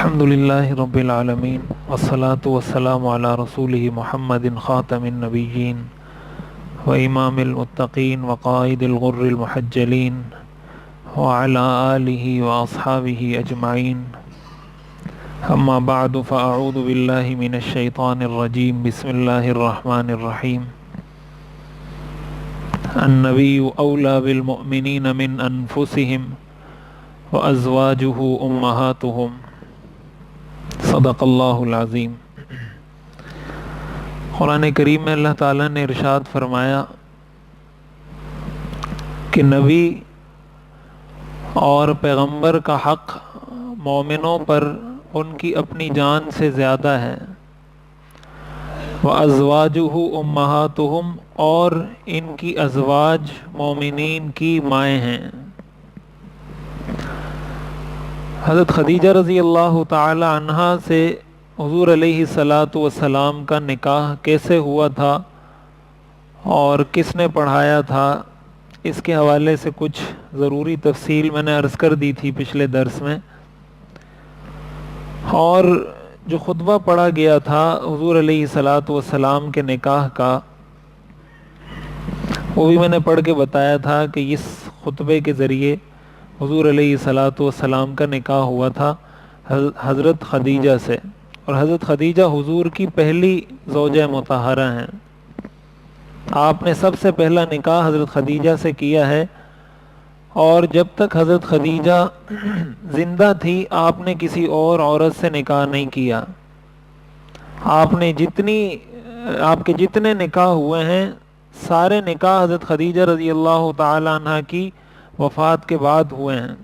الحمد لله رب العالمين والصلاة والسلام على رسوله محمد خاتم النبيين وإمام المتقين وقائد الغر المحجلين وعلى آله وأصحابه أجمعين. أما بعد فأعوذ بالله من الشيطان الرجيم. بسم الله الرحمن الرحيم. النبي أولى بالمؤمنين من أنفسهم وأزواجه أمهاتهم. صدق اللہ العظیم. قرآن کریم میں اللہ تعالیٰ نے ارشاد فرمایا کہ نبی اور پیغمبر کا حق مومنوں پر ان کی اپنی جان سے زیادہ ہے. وَأَزْوَاجُهُ أُمَّهَاتُهُمْ اور ان کی ازواج مومنین کی مائیں ہیں. حضرت خدیجہ رضی اللہ تعالی عنہا سے حضور علیہ الصلاۃ والسلام کا نکاح کیسے ہوا تھا اور کس نے پڑھایا تھا، اس کے حوالے سے کچھ ضروری تفصیل میں نے عرض کر دی تھی پچھلے درس میں. اور جو خطبہ پڑھا گیا تھا حضور علیہ الصلاۃ والسلام کے نکاح کا، وہ بھی میں نے پڑھ کے بتایا تھا کہ اس خطبے کے ذریعے حضور علیہ الصلاۃ والسلام کا نکاح ہوا تھا حضرت خدیجہ سے، اور حضرت خدیجہ حضور کی پہلی زوجہ مطہرہ ہیں. آپ نے سب سے پہلا نکاح حضرت خدیجہ سے کیا ہے، اور جب تک حضرت خدیجہ زندہ تھی آپ نے کسی اور عورت سے نکاح نہیں کیا. آپ کے جتنے نکاح ہوئے ہیں سارے نکاح حضرت خدیجہ رضی اللہ تعالی عنہ کی وفات کے بعد ہوئے ہیں.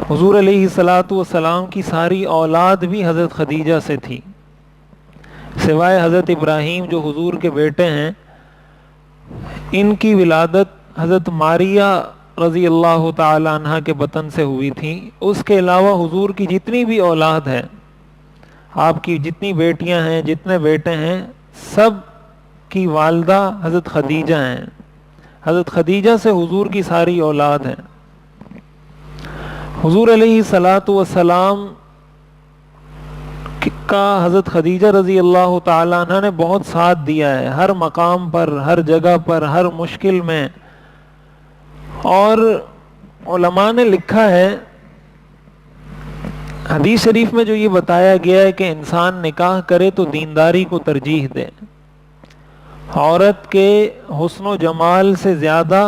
حضور علیہ الصلاۃ والسلام کی ساری اولاد بھی حضرت خدیجہ سے تھی، سوائے حضرت ابراہیم جو حضور کے بیٹے ہیں. ان کی ولادت حضرت ماریہ رضی اللہ تعالی عنہ کے بطن سے ہوئی تھی. اس کے علاوہ حضور کی جتنی بھی اولاد ہے، آپ کی جتنی بیٹیاں ہیں، جتنے بیٹے ہیں، سب کی والدہ حضرت خدیجہ ہیں. حضرت خدیجہ سے حضور کی ساری اولاد ہیں. حضور علیہ الصلاۃ والسلام کا حضرت خدیجہ رضی اللہ تعالی عنہ نے بہت ساتھ دیا ہے، ہر مقام پر، ہر جگہ پر، ہر مشکل میں. اور علماء نے لکھا ہے، حدیث شریف میں جو یہ بتایا گیا ہے کہ انسان نکاح کرے تو دینداری کو ترجیح دے. عورت کے حسن و جمال سے زیادہ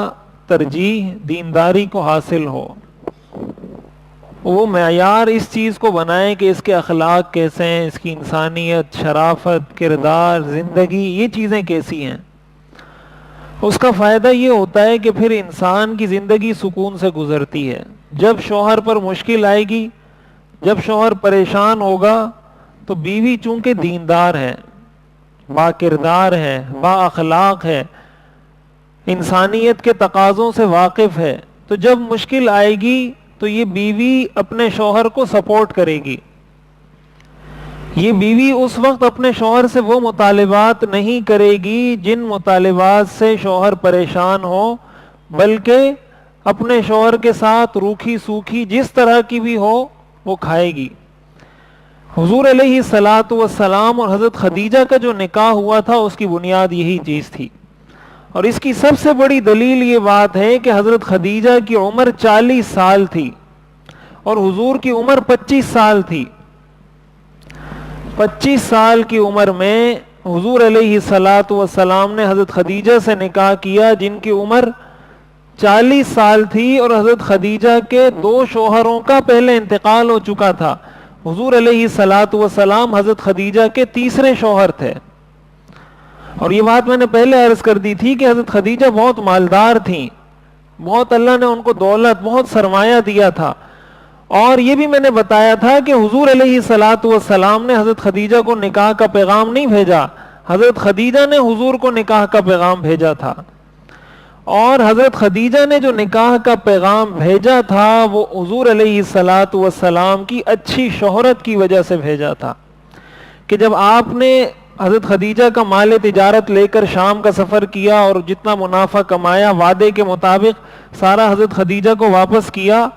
ترجیح دینداری کو حاصل ہو. وہ معیار اس چیز کو بنائے کہ اس کے اخلاق کیسے ہیں، اس کی انسانیت، شرافت، کردار، زندگی، یہ چیزیں کیسی ہیں. اس کا فائدہ یہ ہوتا ہے کہ پھر انسان کی زندگی سکون سے گزرتی ہے. جب شوہر پر مشکل آئے گی، جب شوہر پریشان ہوگا، تو بیوی چونکہ دیندار ہے، با کردار ہے، با اخلاق ہے، انسانیت کے تقاضوں سے واقف ہے، تو جب مشکل آئے گی تو یہ بیوی اپنے شوہر کو سپورٹ کرے گی. یہ بیوی اس وقت اپنے شوہر سے وہ مطالبات نہیں کرے گی جن مطالبات سے شوہر پریشان ہو، بلکہ اپنے شوہر کے ساتھ روکھی سوکھی جس طرح کی بھی ہو وہ کھائے گی. حضور علیہ الصلاۃ والسلام اور حضرت خدیجہ کا جو نکاح ہوا تھا اس کی بنیاد یہی چیز تھی. اور اس کی سب سے بڑی دلیل یہ بات ہے کہ حضرت خدیجہ کی عمر 40 سال تھی اور حضور کی عمر 25 سال تھی. 25 سال کی عمر میں حضور علیہ الصلاۃ والسلام نے حضرت خدیجہ سے نکاح کیا جن کی عمر 40 سال تھی، اور حضرت خدیجہ کے 2 شوہروں کا پہلے انتقال ہو چکا تھا. حضور علیہ الصلاۃ والسلام حضرت خدیجہ کے تیسرے شوہر تھے. اور یہ بات میں نے پہلے عرض کر دی تھی کہ حضرت خدیجہ بہت مالدار تھیں، بہت اللہ نے ان کو دولت، بہت سرمایہ دیا تھا. اور یہ بھی میں نے بتایا تھا کہ حضور علیہ الصلاۃ والسلام نے حضرت خدیجہ کو نکاح کا پیغام نہیں بھیجا، حضرت خدیجہ نے حضور کو نکاح کا پیغام بھیجا تھا. اور حضرت خدیجہ نے جو نکاح کا پیغام بھیجا تھا وہ حضور علیہ الصلاۃ والسلام کی اچھی شہرت کی وجہ سے بھیجا تھا. کہ جب آپ نے حضرت خدیجہ کا مال تجارت لے کر شام کا سفر کیا اور جتنا منافع کمایا وعدے کے مطابق سارا حضرت خدیجہ کو واپس کیا،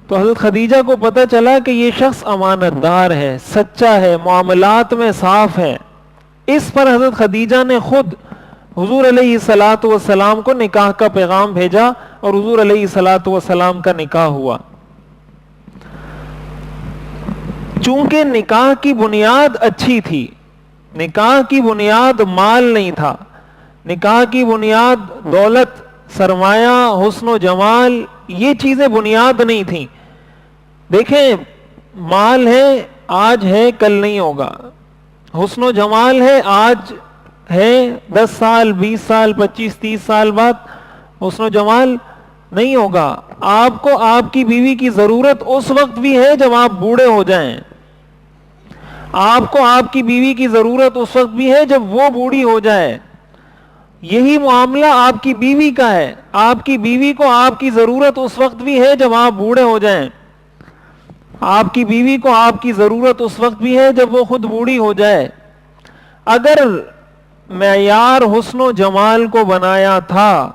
تو حضرت خدیجہ کو پتہ چلا کہ یہ شخص امانت دار ہے، سچا ہے، معاملات میں صاف ہے. اس پر حضرت خدیجہ نے خود حضور علیہ الصلوۃ والسلام کو نکاح کا پیغام بھیجا اور حضور علیہ الصلوۃ والسلام کا نکاح ہوا. چونکہ نکاح کی بنیاد اچھی تھی، نکاح کی بنیاد مال نہیں تھا، نکاح کی بنیاد دولت، سرمایہ، حسن و جمال، یہ چیزیں بنیاد نہیں تھیں. دیکھیں، مال ہے آج ہے کل نہیں ہوگا، حسن و جمال ہے آج ہے 10 سال 20 سال 25 30 سال بعد حسن و جمال نہیں ہوگا. آپ کو آپ کی بیوی کی ضرورت اس وقت بھی ہے جب آپ بوڑھے ہو جائیں، آپ کو آپ کی بیوی کی ضرورت اس وقت بھی ہے جب وہ بوڑھی ہو جائے. یہی معاملہ آپ کی بیوی کا ہے، آپ کی بیوی کو آپ کی ضرورت اس وقت بھی ہے جب آپ بوڑھے ہو جائیں، آپ کی بیوی کو آپ کی ضرورت اس وقت بھی ہے جب وہ خود بوڑھی ہو جائے. اگر معیار حسن و جمال کو بنایا تھا،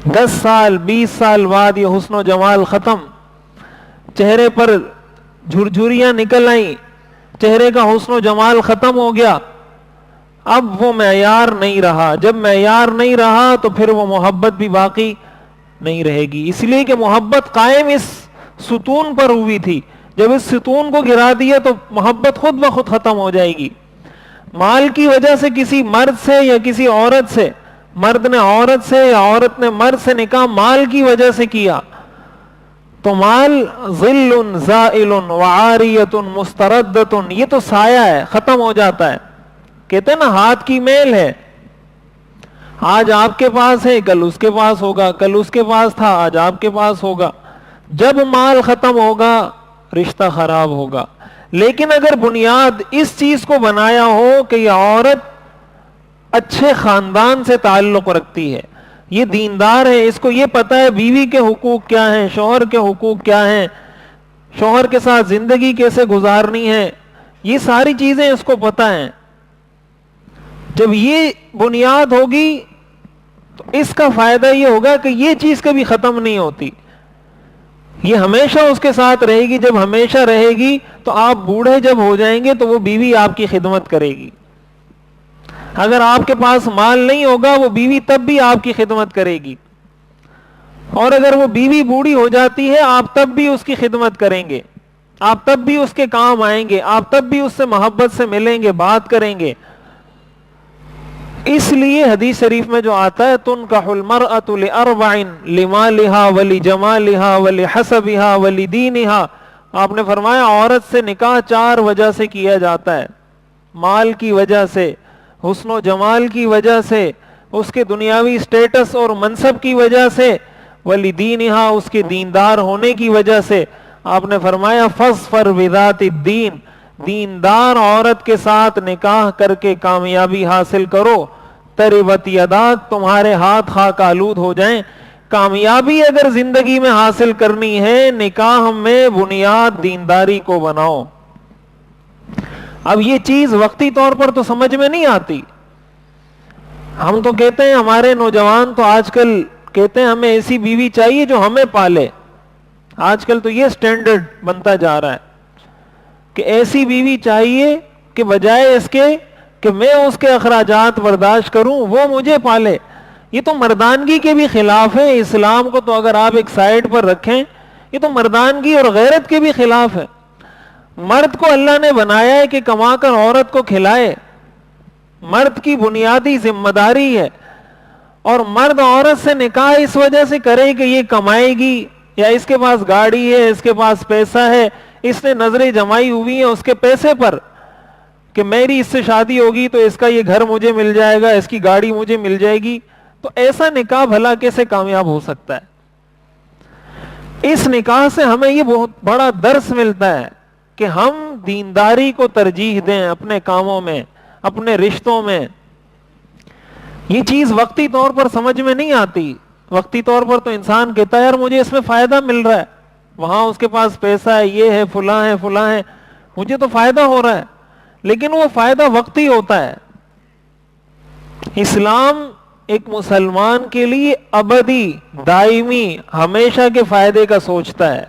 10 سال 20 سال بعد یہ حسن و جمال ختم، چہرے پر جھرجھریاں نکل آئیں، چہرے کا حسن و جمال ختم ہو گیا، اب وہ معیار نہیں رہا. جب معیار نہیں رہا تو پھر وہ محبت بھی باقی نہیں رہے گی. اس لیے کہ محبت قائم اس ستون پر ہوئی تھی، جب اس ستون کو گرا دیا تو محبت خود بخود ختم ہو جائے گی. مال کی وجہ سے کسی مرد سے یا کسی عورت سے، مرد نے عورت سے یا عورت نے مرد سے نکاح مال کی وجہ سے کیا تو مال ظل زائل وعاریۃ مستردۃ، یہ تو سایہ ہے، ختم ہو جاتا ہے. کہتے ہیں نا ہاتھ کی میل ہے، آج آپ کے پاس ہے کل اس کے پاس ہوگا، کل اس کے پاس تھا آج آپ کے پاس ہوگا. جب مال ختم ہوگا رشتہ خراب ہوگا. لیکن اگر بنیاد اس چیز کو بنایا ہو کہ یہ عورت اچھے خاندان سے تعلق رکھتی ہے، یہ دیندار ہے، اس کو یہ پتہ ہے بیوی کے حقوق کیا ہیں، شوہر کے حقوق کیا ہیں، شوہر کے ساتھ زندگی کیسے گزارنی ہے، یہ ساری چیزیں اس کو پتہ ہیں. جب یہ بنیاد ہوگی تو اس کا فائدہ یہ ہوگا کہ یہ چیز کبھی ختم نہیں ہوتی، یہ ہمیشہ اس کے ساتھ رہے گی. جب ہمیشہ رہے گی تو آپ بوڑھے جب ہو جائیں گے تو وہ بیوی آپ کی خدمت کرے گی. اگر آپ کے پاس مال نہیں ہوگا وہ بیوی تب بھی آپ کی خدمت کرے گی، اور اگر وہ بیوی بوڑھی ہو جاتی ہے آپ تب بھی اس کی خدمت کریں گے، آپ تب بھی اس کے کام آئیں گے، آپ تب بھی اس سے محبت سے ملیں گے، بات کریں گے. اس لیے حدیث شریف میں جو آتا ہے تنکح المرأة لأربع لمالها ولجمالها ولحسبها ولدینها، آپ نے فرمایا عورت سے نکاح 4 وجہ سے کیا جاتا ہے، مال کی وجہ سے، حسن و جمال کی وجہ سے، اس کے دنیاوی سٹیٹس اور منصب کی وجہ سے، ولدینها اس کے دیندار ہونے کی وجہ سے. آپ نے فرمایا فاظفر بذات الدین، دیندار عورت کے ساتھ نکاح کر کے کامیابی حاصل کرو، تربت یداک تمہارے ہاتھ خاک آلود ہو جائیں. کامیابی اگر زندگی میں حاصل کرنی ہے نکاح میں بنیاد دینداری کو بناؤ. اب یہ چیز وقتی طور پر تو سمجھ میں نہیں آتی. ہم تو کہتے ہیں، ہمارے نوجوان تو آج کل کہتے ہیں ہمیں ایسی بیوی چاہیے جو ہمیں پالے. آج کل تو یہ سٹینڈرڈ بنتا جا رہا ہے کہ ایسی بیوی چاہیے کہ بجائے اس کے کہ میں اس کے اخراجات برداشت کروں وہ مجھے پالے. یہ تو مردانگی کے بھی خلاف ہے. اسلام کو تو اگر آپ ایک سائیڈ پر رکھیں یہ تو مردانگی اور غیرت کے بھی خلاف ہے. مرد کو اللہ نے بنایا ہے کہ کما کر عورت کو کھلائے، مرد کی بنیادی ذمہ داری ہے. اور مرد عورت سے نکاح اس وجہ سے کرے کہ یہ کمائے گی، یا اس کے پاس گاڑی ہے، اس کے پاس پیسہ ہے، اس نے نظریں جمائی ہوئی ہیں اس کے پیسے پر کہ میری اس سے شادی ہوگی تو اس کا یہ گھر مجھے مل جائے گا، اس کی گاڑی مجھے مل جائے گی. تو ایسا نکاح بھلا کیسے کامیاب ہو سکتا ہے؟ اس نکاح سے ہمیں یہ بہت بڑا درس ملتا ہے کہ ہم دینداری کو ترجیح دیں اپنے کاموں میں، اپنے رشتوں میں. یہ چیز وقتی طور پر سمجھ میں نہیں آتی. وقتی طور پر تو انسان کہتا ہے یار مجھے اس میں فائدہ مل رہا ہے، وہاں اس کے پاس پیسہ ہے، یہ ہے، فلاں ہے فلاں ہے، مجھے تو فائدہ ہو رہا ہے. لیکن وہ فائدہ وقتی ہوتا ہے. اسلام ایک مسلمان کے لیے ابدی، دائمی، ہمیشہ کے فائدے کا سوچتا ہے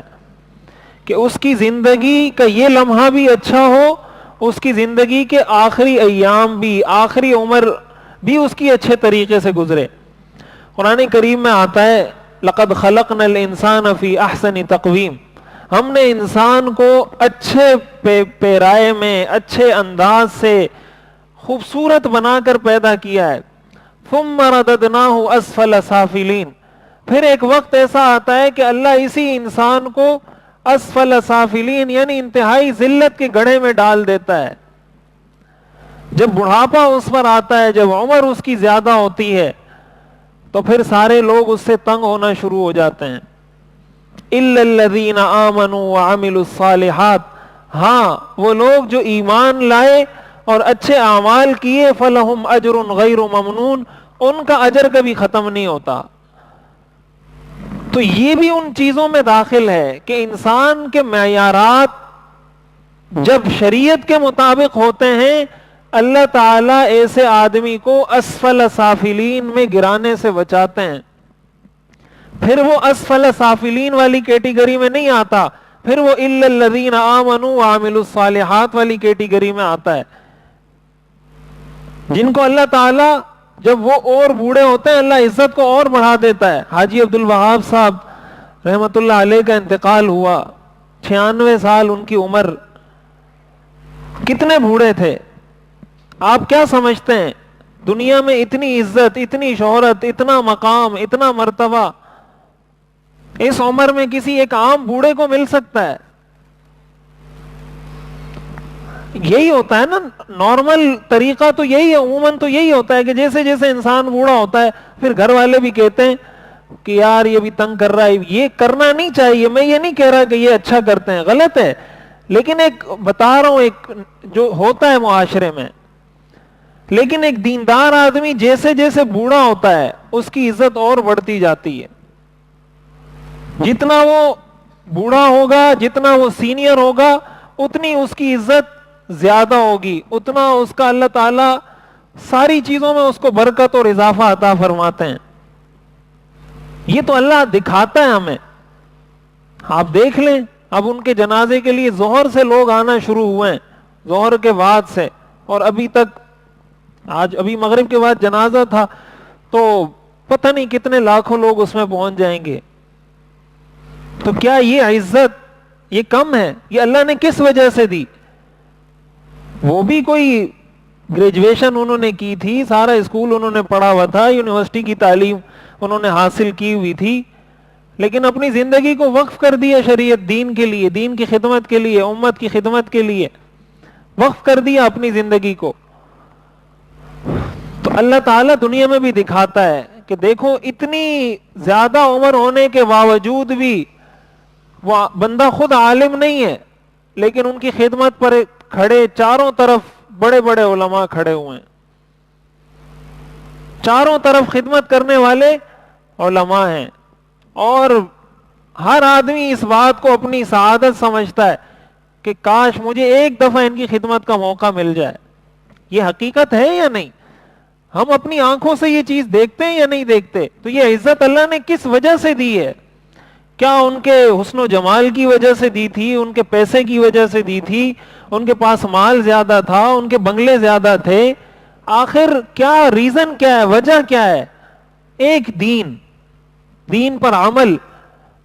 کہ اس کی زندگی کا یہ لمحہ بھی اچھا ہو، اس کی زندگی کے آخری ایام بھی، آخری عمر بھی اس کی اچھے طریقے سے گزرے۔ قرآن کریم میں آتا ہے لَقَدْ خَلَقْنَا الْإِنسَانَ فِي أَحْسَنِ تَقْوِيمٍ، ہم نے انسان کو اچھے پیرائے میں، اچھے انداز سے خوبصورت بنا کر پیدا کیا ہے۔ ثُمَّ رَدَدْنَاهُ أَسْفَلَ سَافِلِينَ، پھر ایک وقت ایسا آتا ہے کہ اللہ اسی انسان کو اسفل سافلین یعنی انتہائی ذلت کے گڑھے میں ڈال دیتا ہے۔ جب بڑھاپا اس پر آتا ہے، جب عمر اس کی زیادہ ہوتی ہے، تو پھر سارے لوگ اس سے تنگ ہونا شروع ہو جاتے ہیں۔ إِلَّا الَّذِينَ آمَنُوا وَعَمِلُوا الصَّالِحَاتِ، ہاں وہ لوگ جو ایمان لائے اور اچھے اعمال کیے، فَلَهُمْ أَجْرٌ غَيْرُ مَمْنُونَ، ان کا اجر کبھی ختم نہیں ہوتا۔ تو یہ بھی ان چیزوں میں داخل ہے کہ انسان کے معیارات جب شریعت کے مطابق ہوتے ہیں، اللہ تعالیٰ ایسے آدمی کو اسفل سافلین میں گرانے سے بچاتے ہیں۔ پھر وہ اسفل سافلین والی کیٹیگری میں نہیں آتا، پھر وہ الا الذین آمنوا وعملوا الصالحات والی کیٹیگری میں آتا ہے، جن کو اللہ تعالیٰ جب وہ اور بوڑھے ہوتے ہیں اللہ عزت کو اور بڑھا دیتا ہے۔ حاجی عبد الوہاب صاحب رحمت اللہ علیہ کا انتقال ہوا، 96 سال ان کی عمر، کتنے بوڑھے تھے۔ آپ کیا سمجھتے ہیں دنیا میں اتنی عزت، اتنی شہرت، اتنا مقام، اتنا مرتبہ اس عمر میں کسی ایک عام بوڑھے کو مل سکتا ہے؟ یہی ہوتا ہے نا، نارمل طریقہ تو یہی ہے، عموماً تو یہی ہوتا ہے کہ جیسے جیسے انسان بوڑھا ہوتا ہے پھر گھر والے بھی کہتے ہیں کہ یار یہ بھی تنگ کر رہا ہے، یہ کرنا نہیں چاہیے۔ میں یہ نہیں کہہ رہا کہ یہ اچھا کرتے ہیں، غلط ہے، لیکن ایک بتا رہا ہوں ایک جو ہوتا ہے معاشرے میں۔ لیکن ایک دیندار آدمی جیسے جیسے بوڑھا ہوتا ہے اس کی عزت اور بڑھتی جاتی ہے۔ جتنا وہ بوڑھا ہوگا، جتنا وہ سینئر ہوگا، اتنی اس کی عزت زیادہ ہوگی، اتنا اس کا اللہ تعالیٰ ساری چیزوں میں اس کو برکت اور اضافہ عطا فرماتے ہیں۔ یہ تو اللہ دکھاتا ہے ہمیں۔ آپ دیکھ لیں، اب ان کے جنازے کے لیے ظہر سے لوگ آنا شروع ہوئے ہیں، ظہر کے بعد سے، اور ابھی تک، آج ابھی مغرب کے بعد جنازہ تھا تو پتہ نہیں کتنے لاکھوں لوگ اس میں پہنچ جائیں گے۔ تو کیا یہ عزت یہ کم ہے؟ یہ اللہ نے کس وجہ سے دی؟ وہ بھی کوئی گریجویشن انہوں نے کی تھی، سارا اسکول انہوں نے پڑھا ہوا تھا، یونیورسٹی کی تعلیم انہوں نے حاصل کی ہوئی تھی، لیکن اپنی زندگی کو وقف کر دیا شریعت دین کے لیے، دین کی خدمت کے لیے، امت کی خدمت کے لیے وقف کر دیا اپنی زندگی کو۔ تو اللہ تعالیٰ دنیا میں بھی دکھاتا ہے کہ دیکھو اتنی زیادہ عمر ہونے کے باوجود بھی وہ بندہ خود عالم نہیں ہے، لیکن ان کی خدمت پر کھڑے چاروں طرف بڑے بڑے علماء کھڑے ہوئے ہیں، چاروں طرف خدمت کرنے والے علماء ہیں، اور ہر آدمی اس بات کو اپنی سعادت سمجھتا ہے کہ کاش مجھے ایک دفعہ ان کی خدمت کا موقع مل جائے۔ یہ حقیقت ہے یا نہیں؟ ہم اپنی آنکھوں سے یہ چیز دیکھتے ہیں یا نہیں دیکھتے؟ تو یہ عزت اللہ نے کس وجہ سے دی ہے؟ کیا ان کے حسن و جمال کی وجہ سے دی تھی؟ ان کے پیسے کی وجہ سے دی تھی؟ ان کے پاس مال زیادہ تھا؟ ان کے بنگلے زیادہ تھے؟ آخر کیا ریزن کیا ہے؟ وجہ کیا ہے؟ ایک دین پر عمل،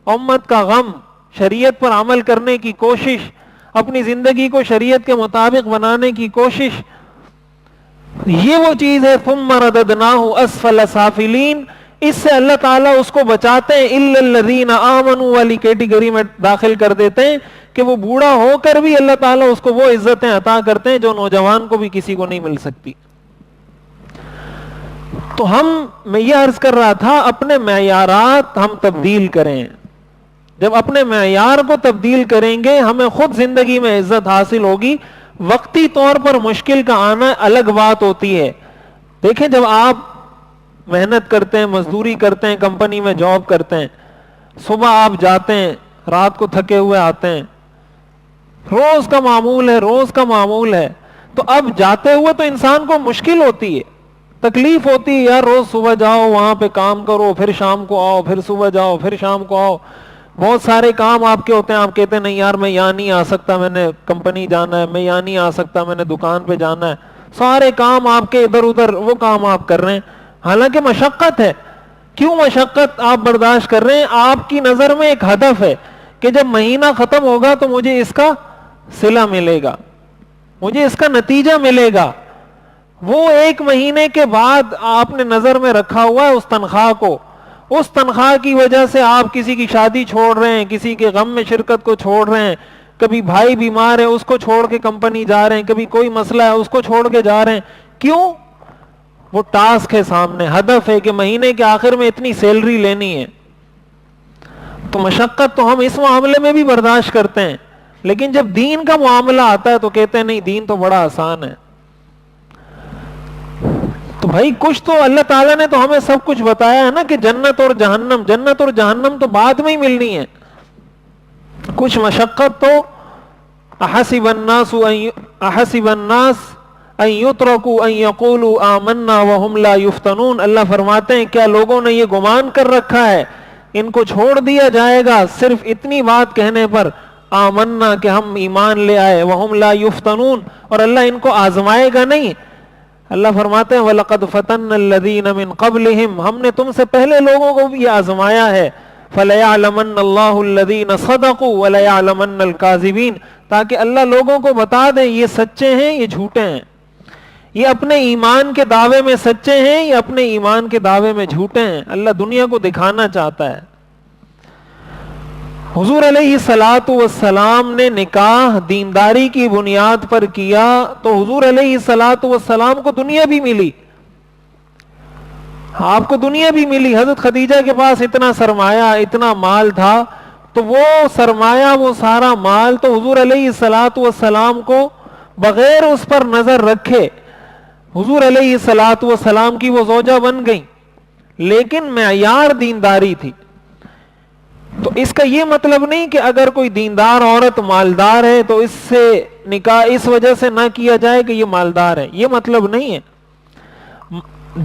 امت کا غم، شریعت پر عمل کرنے کی کوشش، اپنی زندگی کو شریعت کے مطابق بنانے کی کوشش، یہ وہ چیز ہے۔ ثم رددناہ اسفل سافلین، اس سے اللہ تعالیٰ اس کو بچاتے ہیں، الا الذین آمنوا والی کیٹیگری میں داخل کر دیتے ہیں کہ وہ بوڑھا ہو کر بھی اللہ تعالیٰ اس کو وہ عزتیں عطا کرتے ہیں جو نوجوان کو بھی کسی کو نہیں مل سکتی۔ تو میں یہ عرض کر رہا تھا اپنے معیارات ہم تبدیل کریں۔ جب اپنے معیار کو تبدیل کریں گے ہمیں خود زندگی میں عزت حاصل ہوگی۔ وقتی طور پر مشکل کا آنا الگ بات ہوتی ہے۔ دیکھیں جب آپ محنت کرتے ہیں، مزدوری کرتے ہیں، کمپنی میں جاب کرتے ہیں، صبح آپ جاتے ہیں، رات کو تھکے ہوئے آتے ہیں، روز کا معمول ہے، تو اب جاتے ہوئے تو انسان کو مشکل ہوتی ہے، تکلیف ہوتی ہے یار، روز صبح جاؤ وہاں پہ کام کرو، پھر شام کو آؤ، پھر صبح جاؤ، پھر شام کو آؤ، بہت سارے کام آپ کے ہوتے ہیں، آپ کہتے ہیں نہیں یار میں یہاں نہیں آ سکتا، میں نے کمپنی جانا ہے، میں یہاں نہیں آ سکتا، میں نے دکان پہ جانا ہے، سارے کام آپ کے ادھر ادھر، وہ کام آپ کر رہے ہیں، حالانکہ مشقت ہے. کیوں مشقت آپ برداشت کر رہے ہیں؟ آپ کی نظر میں ایک ہدف ہے کہ جب مہینہ ختم ہوگا تو مجھے اس کا صلہ ملے گا، مجھے اس کا نتیجہ ملے گا. وہ ایک مہینے کے بعد آپ نے نظر میں رکھا ہوا ہے اس تنخواہ کو، اس تنخواہ کی وجہ سے آپ کسی کی شادی چھوڑ رہے ہیں، کسی کے غم میں شرکت کو چھوڑ رہے ہیں، کبھی بھائی بیمار ہے اس کو چھوڑ کے کمپنی جا رہے ہیں، کبھی کوئی مسئلہ ہے اس کو چھوڑ کے جا رہے ہیں. کیوں؟ وہ ٹاسک ہے سامنے، ہدف ہے کہ مہینے کے آخر میں اتنی سیلری لینی ہے. تو مشقت تو ہم اس معاملے میں بھی برداشت کرتے ہیں، لیکن جب دین کا معاملہ آتا ہے تو کہتے ہیں نہیں دین تو بڑا آسان ہے. تو بھائی کچھ تو اللہ تعالیٰ نے تو ہمیں سب کچھ بتایا ہے نا کہ جنت اور جہنم، جنت اور جہنم تو بعد میں ہی ملنی ہے. کچھ مشقت تو احسب الناس ان یترکوا ان یقولوا آمنا وهم لا یفتنون. اللہ فرماتے ہیں کیا لوگوں نے یہ گمان کر رکھا ہے ان کو چھوڑ دیا جائے گا صرف اتنی بات کہنے پر، آمنا کہ ہم ایمان لے آئے، وهم لا یفتنون، اور اللہ ان کو آزمائے گا نہیں. اللہ فرماتے ہیں وَلَقَدْ فَتَنَّ الَّذِينَ مِن قَبْلِهِمْ، ہم نے تم سے پہلے لوگوں کو بھی آزمایا ہے. فَلَيَعْلَمَنَّ اللَّهُ الَّذِينَ صَدَقُوا وَلَيَعْلَمَنَّ الْكَاذِبِينَ، تاکہ اللہ لوگوں کو بتا دیں یہ سچے ہیں یہ جھوٹے ہیں، یہ اپنے ایمان کے دعوے میں سچے ہیں یہ اپنے ایمان کے دعوے میں جھوٹے ہیں. اللہ دنیا کو دکھانا چاہتا ہے. حضور علیہ الصلوۃ والسلام نے نکاح دینداری کی بنیاد پر کیا تو حضور علیہ الصلوۃ والسلام کو دنیا بھی ملی، آپ کو دنیا بھی ملی. حضرت خدیجہ کے پاس اتنا سرمایہ اتنا مال تھا، تو وہ سرمایہ وہ سارا مال تو حضور علیہ الصلوۃ والسلام کو بغیر اس پر نظر رکھے حضور علیہ الصلوۃ والسلام کی وہ زوجہ بن گئی، لیکن معیار دینداری تھی. تو اس کا یہ مطلب نہیں کہ اگر کوئی دیندار عورت مالدار ہے تو اس سے نکاح اس وجہ سے نہ کیا جائے کہ یہ مالدار ہے، یہ مطلب نہیں ہے.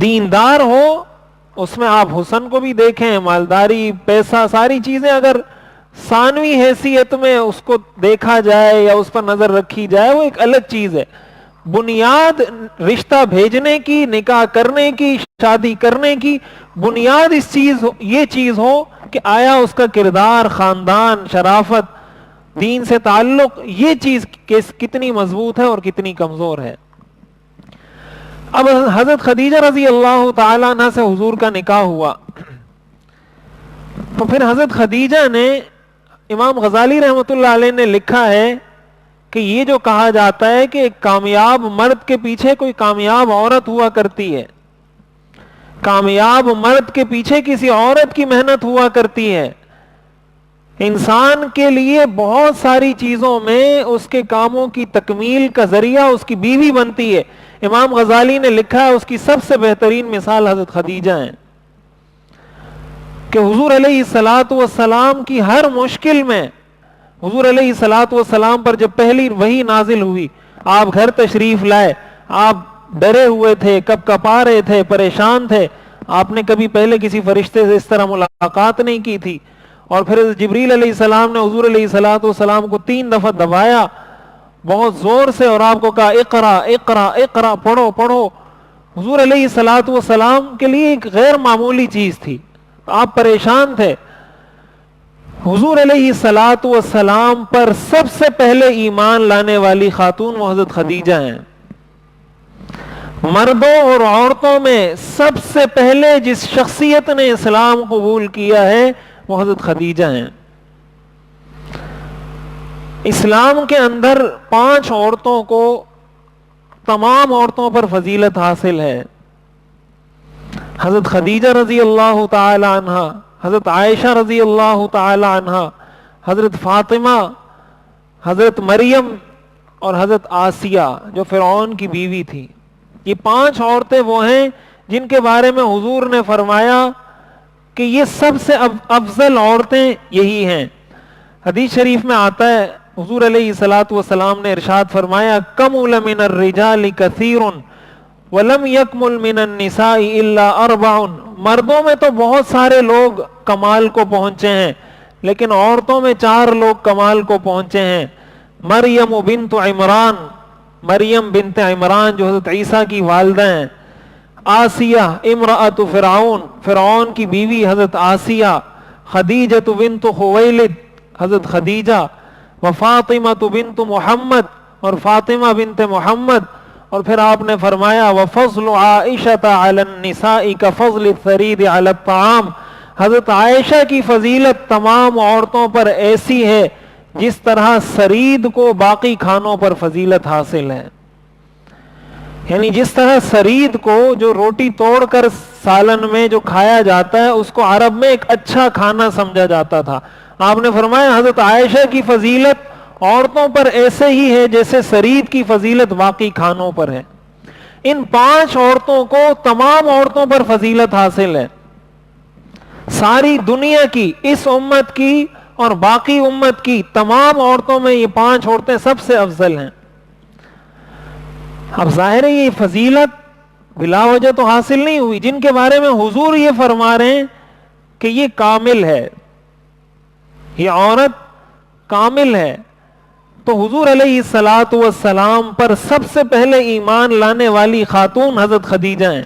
دیندار ہو اس میں آپ حسن کو بھی دیکھیں، مالداری پیسہ ساری چیزیں اگر ثانوی حیثیت میں اس کو دیکھا جائے یا اس پر نظر رکھی جائے وہ ایک الگ چیز ہے. بنیاد رشتہ بھیجنے کی، نکاح کرنے کی، شادی کرنے کی بنیاد یہ چیز ہو کہ آیا اس کا کردار، خاندان، شرافت، دین سے تعلق، یہ چیز کتنی مضبوط ہے اور کتنی کمزور ہے. اب حضرت خدیجہ رضی اللہ تعالی عنہ سے حضور کا نکاح ہوا تو پھر حضرت خدیجہ نے، امام غزالی رحمۃ اللہ علیہ نے لکھا ہے کہ یہ جو کہا جاتا ہے کہ ایک کامیاب مرد کے پیچھے کوئی کامیاب عورت ہوا کرتی ہے، کامیاب مرد کے پیچھے کسی عورت کی محنت ہوا کرتی ہے. انسان کے لیے بہت ساری چیزوں میں اس کے کاموں کی تکمیل کا ذریعہ اس کی بیوی بنتی ہے. امام غزالی نے لکھا ہے اس کی سب سے بہترین مثال حضرت خدیجہ ہیں کہ حضور علیہ الصلوۃ والسلام کی ہر مشکل میں، حضور علیہ الصلوۃ والسلام پر جب پہلی وحی نازل ہوئی، آپ گھر تشریف لائے، آپ ڈرے ہوئے تھے، کب کپا رہے تھے، پریشان تھے، آپ نے کبھی پہلے کسی فرشتے سے اس طرح ملاقات نہیں کی تھی، اور پھر جبریل علیہ السلام نے حضور علیہ الصلوۃ والسلام کو 3 دفعہ دبایا بہت زور سے اور آپ کو کہا اقرا اقرا اقرا، پڑھو پڑھو. حضور علیہ الصلوۃ والسلام کے لیے ایک غیر معمولی چیز تھی، آپ پریشان تھے. حضور علیہ الصلوۃ والسلام پر سب سے پہلے ایمان لانے والی خاتون وہ حضرت خدیجہ ہیں. مردوں اور عورتوں میں سب سے پہلے جس شخصیت نے اسلام قبول کیا ہے وہ حضرت خدیجہ ہیں. اسلام کے اندر 5 عورتوں کو تمام عورتوں پر فضیلت حاصل ہے. حضرت خدیجہ رضی اللہ تعالی عنہا، حضرت عائشہ رضی اللہ تعالی عنہا، حضرت فاطمہ، حضرت مریم اور حضرت آسیہ جو فرعون کی بیوی تھی. یہ 5 عورتیں وہ ہیں جن کے بارے میں حضور نے فرمایا کہ یہ سب سے افضل عورتیں یہی ہیں. حدیث شریف میں آتا ہے حضور علیہ الصلوۃ والسلام نے ارشاد فرمایا کمل من الرجال کثیر وَلَمْ يَكْمُلْ مِنَ النِّسَاءِ إِلَّا أَرْبَعٌ، مردوں میں تو بہت سارے لوگ کمال کو پہنچے ہیں لیکن عورتوں میں 4 لوگ کمال کو پہنچے ہیں. مریم بنت عمران، مریم بنت عمران جو حضرت عیسیٰ کی والدہ ہیں. آسیہ امرأۃ فرعون، فرعون کی بیوی حضرت آسیہ. خدیجہ بنت خویلد، حضرت خدیجہ. وفاطمہ بنت محمد، اور فاطمہ بنت محمد. اور پھر آپ نے فرمایا وفضل عائشہ علی النساء کفضل الثرید علی الطعام، حضرت عائشہ کی فضیلت تمام عورتوں پر ایسی ہے جس طرح سرید کو باقی کھانوں پر فضیلت حاصل ہے. یعنی جس طرح سرید کو جو روٹی توڑ کر سالن میں جو کھایا جاتا ہے اس کو عرب میں ایک اچھا کھانا سمجھا جاتا تھا، آپ نے فرمایا حضرت عائشہ کی فضیلت عورتوں پر ایسے ہی ہے جیسے سرید کی فضیلت باقی کھانوں پر ہے. ان 5 عورتوں کو تمام عورتوں پر فضیلت حاصل ہے. ساری دنیا کی، اس امت کی اور باقی امت کی تمام عورتوں میں یہ 5 عورتیں سب سے افضل ہیں. اب ظاہر ہے یہ فضیلت بلا وجہ تو حاصل نہیں ہوئی. جن کے بارے میں حضور یہ فرما رہے ہیں کہ یہ کامل ہے، یہ عورت کامل ہے، تو حضور علیہ الصلاۃ والسلام پر سب سے پہلے ایمان لانے والی خاتون حضرت خدیجہ ہیں.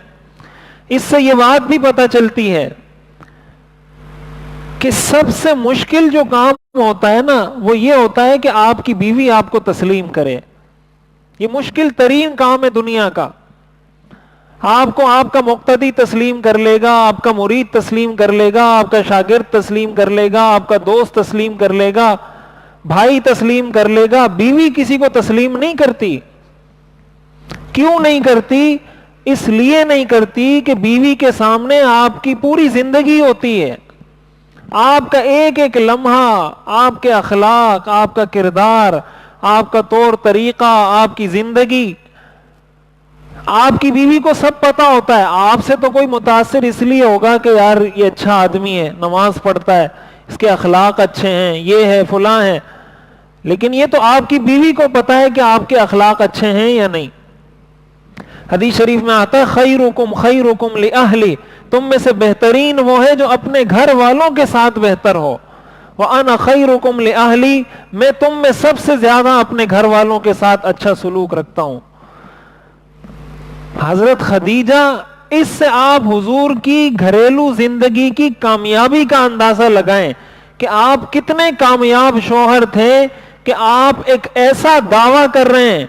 اس سے یہ بات بھی پتہ چلتی ہے کہ سب سے مشکل جو کام ہوتا ہے نا وہ یہ ہوتا ہے کہ آپ کی بیوی آپ کو تسلیم کرے. یہ مشکل ترین کام ہے دنیا کا. آپ کو آپ کا مقتدی تسلیم کر لے گا، آپ کا مرید تسلیم کر لے گا، آپ کا شاگرد تسلیم کر لے گا، آپ کا دوست تسلیم کر لے گا، بھائی تسلیم کر لے گا. بیوی کسی کو تسلیم نہیں کرتی. کیوں نہیں کرتی؟ اس لیے نہیں کرتی کہ بیوی کے سامنے آپ کی پوری زندگی ہوتی ہے. آپ کا ایک ایک لمحہ، آپ کے اخلاق، آپ کا کردار، آپ کا طور طریقہ، آپ کی زندگی، آپ کی بیوی کو سب پتا ہوتا ہے. آپ سے تو کوئی متاثر اس لیے ہوگا کہ یار یہ اچھا آدمی ہے، نماز پڑھتا ہے، اس کے اخلاق اچھے ہیں، یہ ہے فلاں ہے، لیکن یہ تو آپ کی بیوی کو پتا ہے کہ آپ کے اخلاق اچھے ہیں یا نہیں. حدیث شریف میں آتا ہے خیرکم خیرکم لأہلی، تم میں سے بہترین وہ ہے جو اپنے گھر والوں کے ساتھ بہتر ہو. وَأَنَا خَيْرُكُمْ لِأَهْلِي، میں تم میں سب سے زیادہ اپنے گھر والوں کے ساتھ اچھا سلوک رکھتا ہوں. حضرت خدیجہ، اس سے آپ حضور کی گھریلو زندگی کی کامیابی کا اندازہ لگائیں کہ آپ کتنے کامیاب شوہر تھے کہ آپ ایک ایسا دعویٰ کر رہے ہیں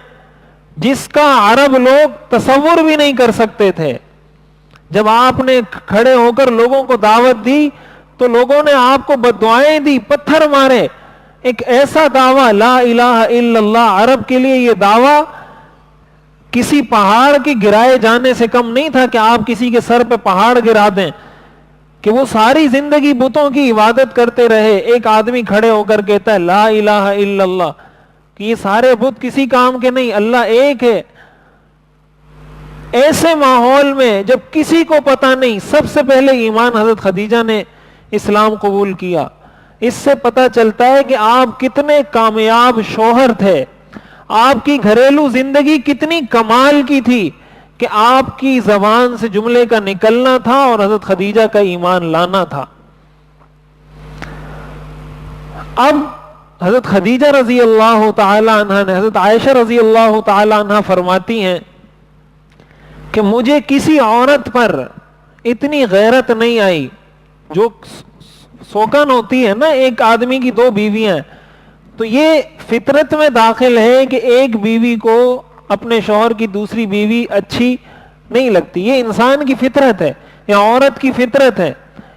جس کا عرب لوگ تصور بھی نہیں کر سکتے تھے. جب آپ نے کھڑے ہو کر لوگوں کو دعوت دی تو لوگوں نے آپ کو بددعائیں دی، پتھر مارے. ایک ایسا دعویٰ لا الہ الا اللہ، عرب کے لیے یہ دعویٰ کسی پہاڑ کے گرائے جانے سے کم نہیں تھا کہ آپ کسی کے سر پہ پہاڑ گرا دیں کہ وہ ساری زندگی بتوں کی عبادت کرتے رہے. ایک آدمی کھڑے ہو کر کہتا ہے لا الہ الا اللہ، کہ یہ سارے بت کسی کام کے نہیں، اللہ ایک ہے. ایسے ماحول میں جب کسی کو پتا نہیں، سب سے پہلے ایمان حضرت خدیجہ نے اسلام قبول کیا. اس سے پتا چلتا ہے کہ آپ کتنے کامیاب شوہر تھے، آپ کی گھریلو زندگی کتنی کمال کی تھی کہ آپ کی زبان سے جملے کا نکلنا تھا اور حضرت خدیجہ کا ایمان لانا تھا. اب حضرت خدیجہ رضی اللہ تعالی عنہ نے، حضرت عائشہ رضی اللہ تعالی عنہ فرماتی ہیں کہ مجھے کسی عورت پر اتنی غیرت نہیں آئی. جو سوکن ہوتی ہے نا ایک آدمی کی 2 بیویاں، تو یہ فطرت میں داخل ہے کہ ایک بیوی کو اپنے شوہر کی دوسری بیوی اچھی نہیں لگتی. یہ انسان کی فطرت ہے، یہ عورت کی فطرت ہے.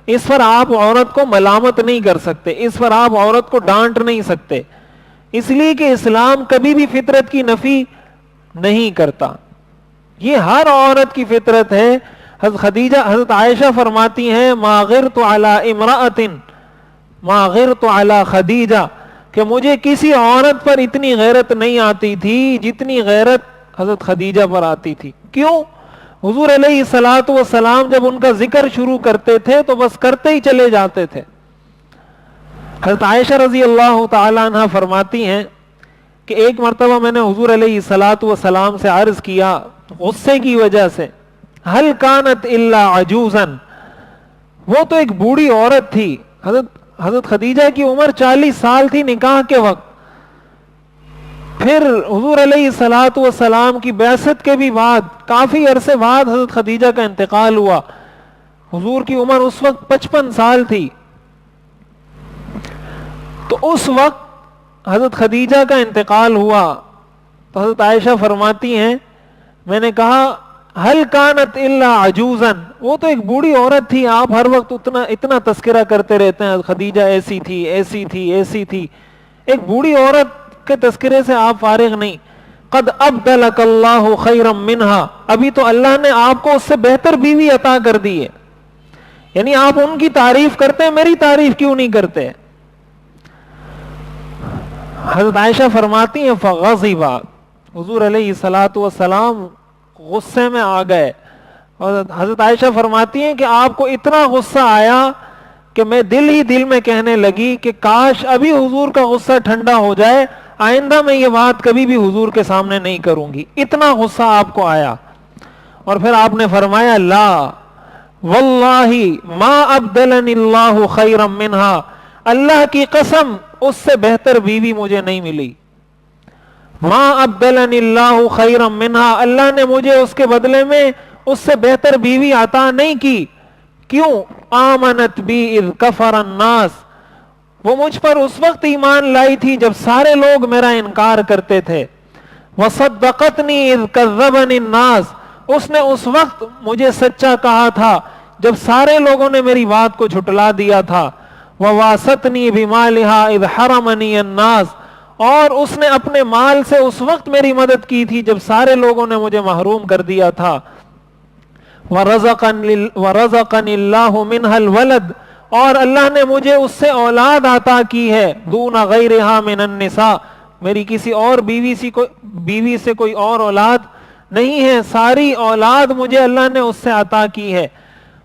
اس پر آپ عورت کو ملامت نہیں کر سکتے، اس پر آپ عورت کو ڈانٹ نہیں سکتے، اس لیے کہ اسلام کبھی بھی فطرت کی نفی نہیں کرتا. یہ ہر عورت کی فطرت ہے. حضرت عائشہ فرماتی ہیں ما غرت علی امرأۃ ما غرت علی خدیجہ، کہ مجھے کسی عورت پر اتنی غیرت نہیں آتی تھی جتنی غیرت حضرت خدیجہ پر آتی تھی. کیوں؟ حضور علیہ الصلوۃ والسلام جب ان کا ذکر شروع کرتے تھے تو بس کرتے ہی چلے جاتے تھے. حضرت عائشہ رضی اللہ تعالی عنہ فرماتی ہیں کہ ایک مرتبہ میں نے حضور علیہ الصلوۃ والسلام سے عرض کیا غصے کی وجہ سے، ہل کانت الا عجوزا، وہ تو ایک بوڑھی عورت تھی. حضرت خدیجہ کی عمر 40 سال تھی نکاح کے وقت. پھر حضور علیہ الصلوۃ والسلام کی بعثت کے بھی بعد کافی عرصے بعد حضرت خدیجہ کا انتقال ہوا. حضور کی عمر اس وقت 55 سال تھی. تو اس وقت حضرت خدیجہ کا انتقال ہوا تو حضرت عائشہ فرماتی ہیں میں نے کہا ہل کانت الا عجوزا، وہ تو ایک بوڑھی عورت تھی، آپ ہر وقت اتنا تذکرہ کرتے رہتے ہیں خدیجہ ایسی تھی ایسی تھی ایسی تھی، ایک بوڑھی عورت کے تذکرے سے آپ فارغ نہیں. قد ابدلک اللہ خیرا منہا، ابھی تو اللہ نے آپ کو اس سے بہتر بیوی عطا کر دی ہے. یعنی آپ ان کی تعریف کرتے ہیں، میری تعریف کیوں نہیں کرتے؟ حضرت عائشہ فرماتی ہیں فغضب، حضور علیہ الصلوۃ والسلام غصے میں آ گئے. اور حضرت عائشہ فرماتی ہیں کہ آپ کو اتنا غصہ آیا کہ میں دل ہی دل میں کہنے لگی کہ کاش ابھی حضور کا غصہ ٹھنڈا ہو جائے، آئندہ میں یہ بات کبھی بھی حضور کے سامنے نہیں کروں گی. اتنا غصہ آپ کو آیا. اور پھر آپ نے فرمایا لا واللہ ما ابدلنی اللہ خیرا منہا، اللہ کی قسم اس سے بہتر بیوی مجھے نہیں ملی. ما ابدلنی اللہ خیرا منہا، اللہ نے مجھے اس کے بدلے میں اس سے بہتر بیوی عطا نہیں کی. کیوں؟ آمنت بی اذ کفر الناس، وہ مجھ پر اس وقت ایمان لائی تھی جب سارے لوگ میرا انکار کرتے تھے. وصدقتنی اذ کذبنی الناس، اس نے اس وقت مجھے سچا کہا تھا جب سارے لوگوں نے میری بات کو جھٹلا دیا تھا. وواستنی بمالہا اذ حرمنی الناس، اور اس نے اپنے مال سے اس وقت میری مدد کی تھی جب سارے لوگوں نے مجھے محروم کر دیا تھا. ورزقنی اللہ منہا الولد، اور اللہ نے مجھے اس سے اولاد عطا کی ہے. دون غیرہا من النساء، میری کسی اور بیوی سے کوئی اور اولاد نہیں ہے، ساری اولاد مجھے اللہ نے اس سے عطا کی ہے.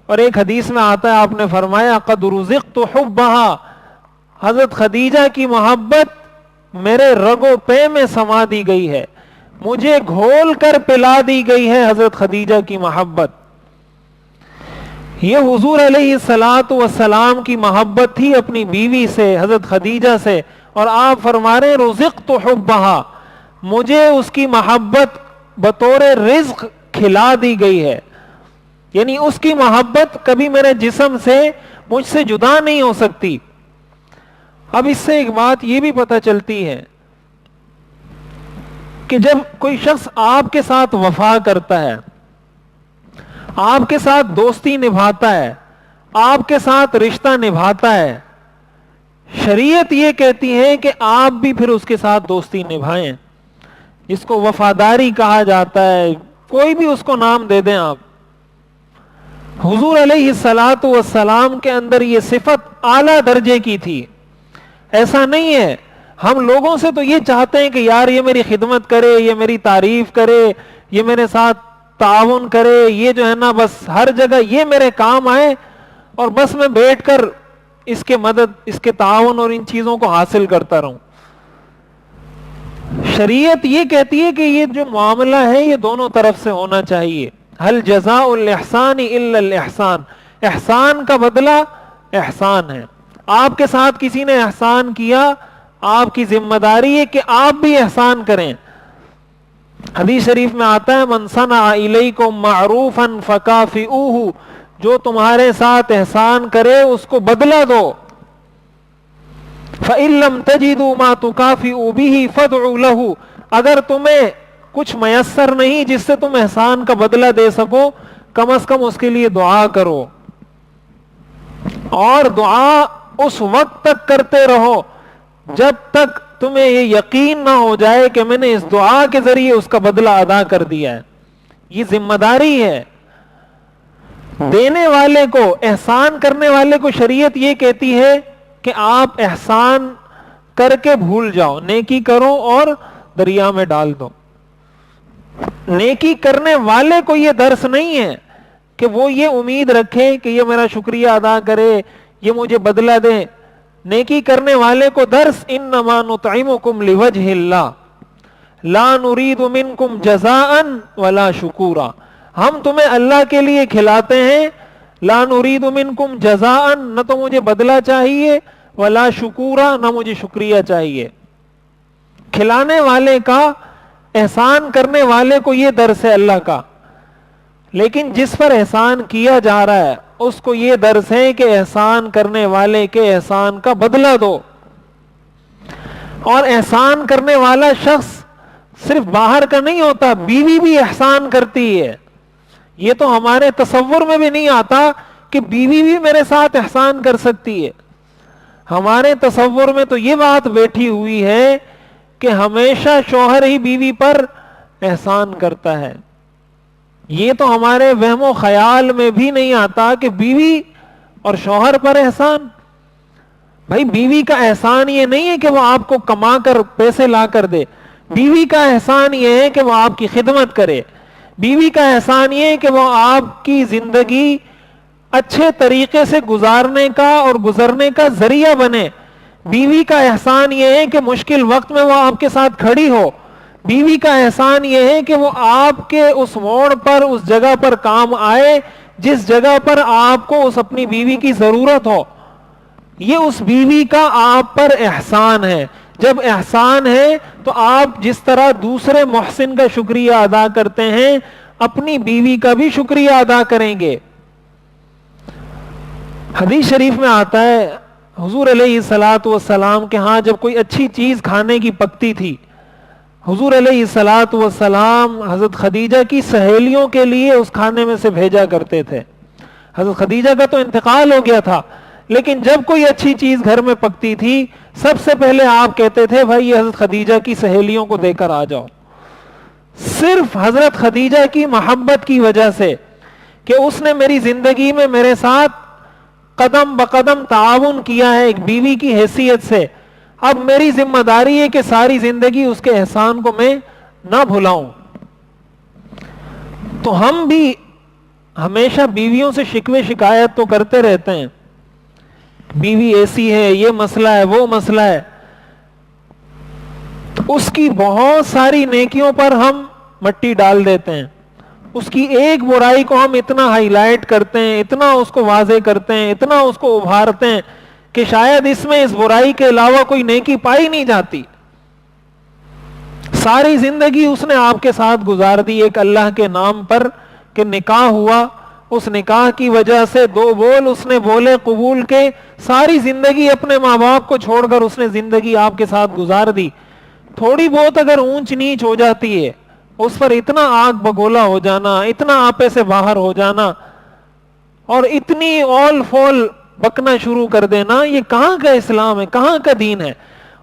اور ایک حدیث میں آتا ہے آپ نے فرمایا قد رزقت حبہا، حضرت خدیجہ کی محبت میرے رگو پے میں سما دی گئی ہے، مجھے گھول کر پلا دی گئی ہے حضرت خدیجہ کی محبت. یہ حضور علیہ الصلوۃ والسلام کی محبت تھی اپنی بیوی سے، حضرت خدیجہ سے. اور آپ فرما رہے رزقت حبہا، مجھے اس کی محبت بطور رزق کھلا دی گئی ہے. یعنی اس کی محبت کبھی میرے جسم سے مجھ سے جدا نہیں ہو سکتی. اب اس سے ایک بات یہ بھی پتہ چلتی ہے کہ جب کوئی شخص آپ کے ساتھ وفا کرتا ہے، آپ کے ساتھ دوستی نبھاتا ہے، آپ کے ساتھ رشتہ نبھاتا ہے، شریعت یہ کہتی ہے کہ آپ بھی پھر اس کے ساتھ دوستی نبھائیں، جس کو وفاداری کہا جاتا ہے، کوئی بھی اس کو نام دے دیں آپ. حضور علیہ الصلوۃ والسلام کے اندر یہ صفت اعلیٰ درجے کی تھی. ایسا نہیں ہے، ہم لوگوں سے تو یہ چاہتے ہیں کہ یار یہ میری خدمت کرے، یہ میری تعریف کرے، یہ میرے ساتھ تعاون کرے، یہ جو ہے نا بس ہر جگہ یہ میرے کام آئے اور بس میں بیٹھ کر اس کے مدد، اس کے تعاون اور ان چیزوں کو حاصل کرتا رہوں. شریعت یہ کہتی ہے کہ یہ جو معاملہ ہے یہ دونوں طرف سے ہونا چاہیے. هل جزاء الاحسان الا الاحسان، احسان کا بدلہ احسان ہے. آپ کے ساتھ کسی نے احسان کیا، آپ کی ذمہ داری ہے کہ آپ بھی احسان کریں. حدیث شریف میں آتا ہے من صنع الیکم معروفا فکافئوہ، جو تمہارے ساتھ احسان کرے اس کو بدلہ دو. فإن لم تجدوا ما تكافئوا به فادعوا له، اگر تمہیں کچھ میسر نہیں جس سے تم احسان کا بدلہ دے سکو، کم از کم اس کے لیے دعا کرو. اور دعا اس وقت تک کرتے رہو جب تک تمہیں یہ یقین نہ ہو جائے کہ میں نے اس دعا کے ذریعے اس کا بدلہ ادا کر دیا ہے. یہ ذمہ داری ہے. دینے والے کو، احسان کرنے والے کو شریعت یہ کہتی ہے کہ آپ احسان کر کے بھول جاؤ، نیکی کرو اور دریا میں ڈال دو. نیکی کرنے والے کو یہ درس نہیں ہے کہ وہ یہ امید رکھے کہ یہ میرا شکریہ ادا کرے، یہ مجھے بدلہ دے. نیکی کرنے والے کو درس انما نطعمکم لوجہ اللہ، لا نريد منکم جزاء ولا شکورا، ہم تمہیں اللہ کے لیے کھلاتے ہیں، لا نريد منکم جزاء، نہ تو مجھے بدلہ چاہیے، ولا شکورا، نہ مجھے شکریہ چاہیے۔ کھلانے والے کا، احسان کرنے والے کو یہ درس ہے اللہ کا، لیکن جس پر احسان کیا جا رہا ہے اس کو یہ درس ہے کہ احسان کرنے والے کے احسان کا بدلہ دو۔ اور احسان کرنے والا شخص صرف باہر کا نہیں ہوتا، بیوی بھی احسان کرتی ہے۔ یہ تو ہمارے تصور میں بھی نہیں آتا کہ بیوی بھی میرے ساتھ احسان کر سکتی ہے۔ ہمارے تصور میں تو یہ بات بیٹھی ہوئی ہے کہ ہمیشہ شوہر ہی بیوی پر احسان کرتا ہے۔ یہ تو ہمارے وہم و خیال میں بھی نہیں آتا کہ بیوی اور شوہر پر احسان۔ بھائی بیوی کا احسان یہ نہیں ہے کہ وہ آپ کو کما کر پیسے لا کر دے، بیوی کا احسان یہ ہے کہ وہ آپ کی خدمت کرے، بیوی کا احسان یہ ہے کہ وہ آپ کی زندگی اچھے طریقے سے گزارنے کا اور گزرنے کا ذریعہ بنے، بیوی کا احسان یہ ہے کہ مشکل وقت میں وہ آپ کے ساتھ کھڑی ہو، بیوی کا احسان یہ ہے کہ وہ آپ کے اس موڑ پر، اس جگہ پر کام آئے جس جگہ پر آپ کو اس اپنی بیوی کی ضرورت ہو۔ یہ اس بیوی کا آپ پر احسان ہے۔ جب احسان ہے تو آپ جس طرح دوسرے محسن کا شکریہ ادا کرتے ہیں، اپنی بیوی کا بھی شکریہ ادا کریں گے۔ حدیث شریف میں آتا ہے حضور علیہ الصلوۃ والسلام کے ہاں جب کوئی اچھی چیز کھانے کی پکتی تھی، حضور علیہ الصلوۃ والسلام حضرت خدیجہ کی سہیلیوں کے لیے اس کھانے میں سے بھیجا کرتے تھے۔ حضرت خدیجہ کا تو انتقال ہو گیا تھا، لیکن جب کوئی اچھی چیز گھر میں پکتی تھی سب سے پہلے آپ کہتے تھے بھائی یہ حضرت خدیجہ کی سہیلیوں کو دے کر آ جاؤ۔ صرف حضرت خدیجہ کی محبت کی وجہ سے کہ اس نے میری زندگی میں میرے ساتھ قدم بقدم تعاون کیا ہے ایک بیوی کی حیثیت سے، اب میری ذمہ داری ہے کہ ساری زندگی اس کے احسان کو میں نہ بھلاؤں۔ تو ہم بھی ہمیشہ بیویوں سے شکوے شکایت تو کرتے رہتے ہیں، بیوی ایسی ہے، یہ مسئلہ ہے، وہ مسئلہ ہے، تو اس کی بہت ساری نیکیوں پر ہم مٹی ڈال دیتے ہیں، اس کی ایک برائی کو ہم اتنا ہائی لائٹ کرتے ہیں، اتنا اس کو واضح کرتے ہیں، اتنا اس کو ابھارتے ہیں کہ شاید اس میں اس برائی کے علاوہ کوئی نیکی پائی نہیں جاتی۔ ساری زندگی اس نے آپ کے ساتھ گزار دی ایک اللہ کے نام پر کہ نکاح ہوا، اس نکاح کی وجہ سے دو بول اس نے بولے قبول کے، ساری زندگی اپنے ماں باپ کو چھوڑ کر اس نے زندگی آپ کے ساتھ گزار دی۔ تھوڑی بہت اگر اونچ نیچ ہو جاتی ہے اس پر اتنا آگ بگولا ہو جانا، اتنا آپے سے باہر ہو جانا اور اتنی اول فول بکنا شروع کر دینا، یہ کہاں کا اسلام ہے، کہاں کا دین ہے؟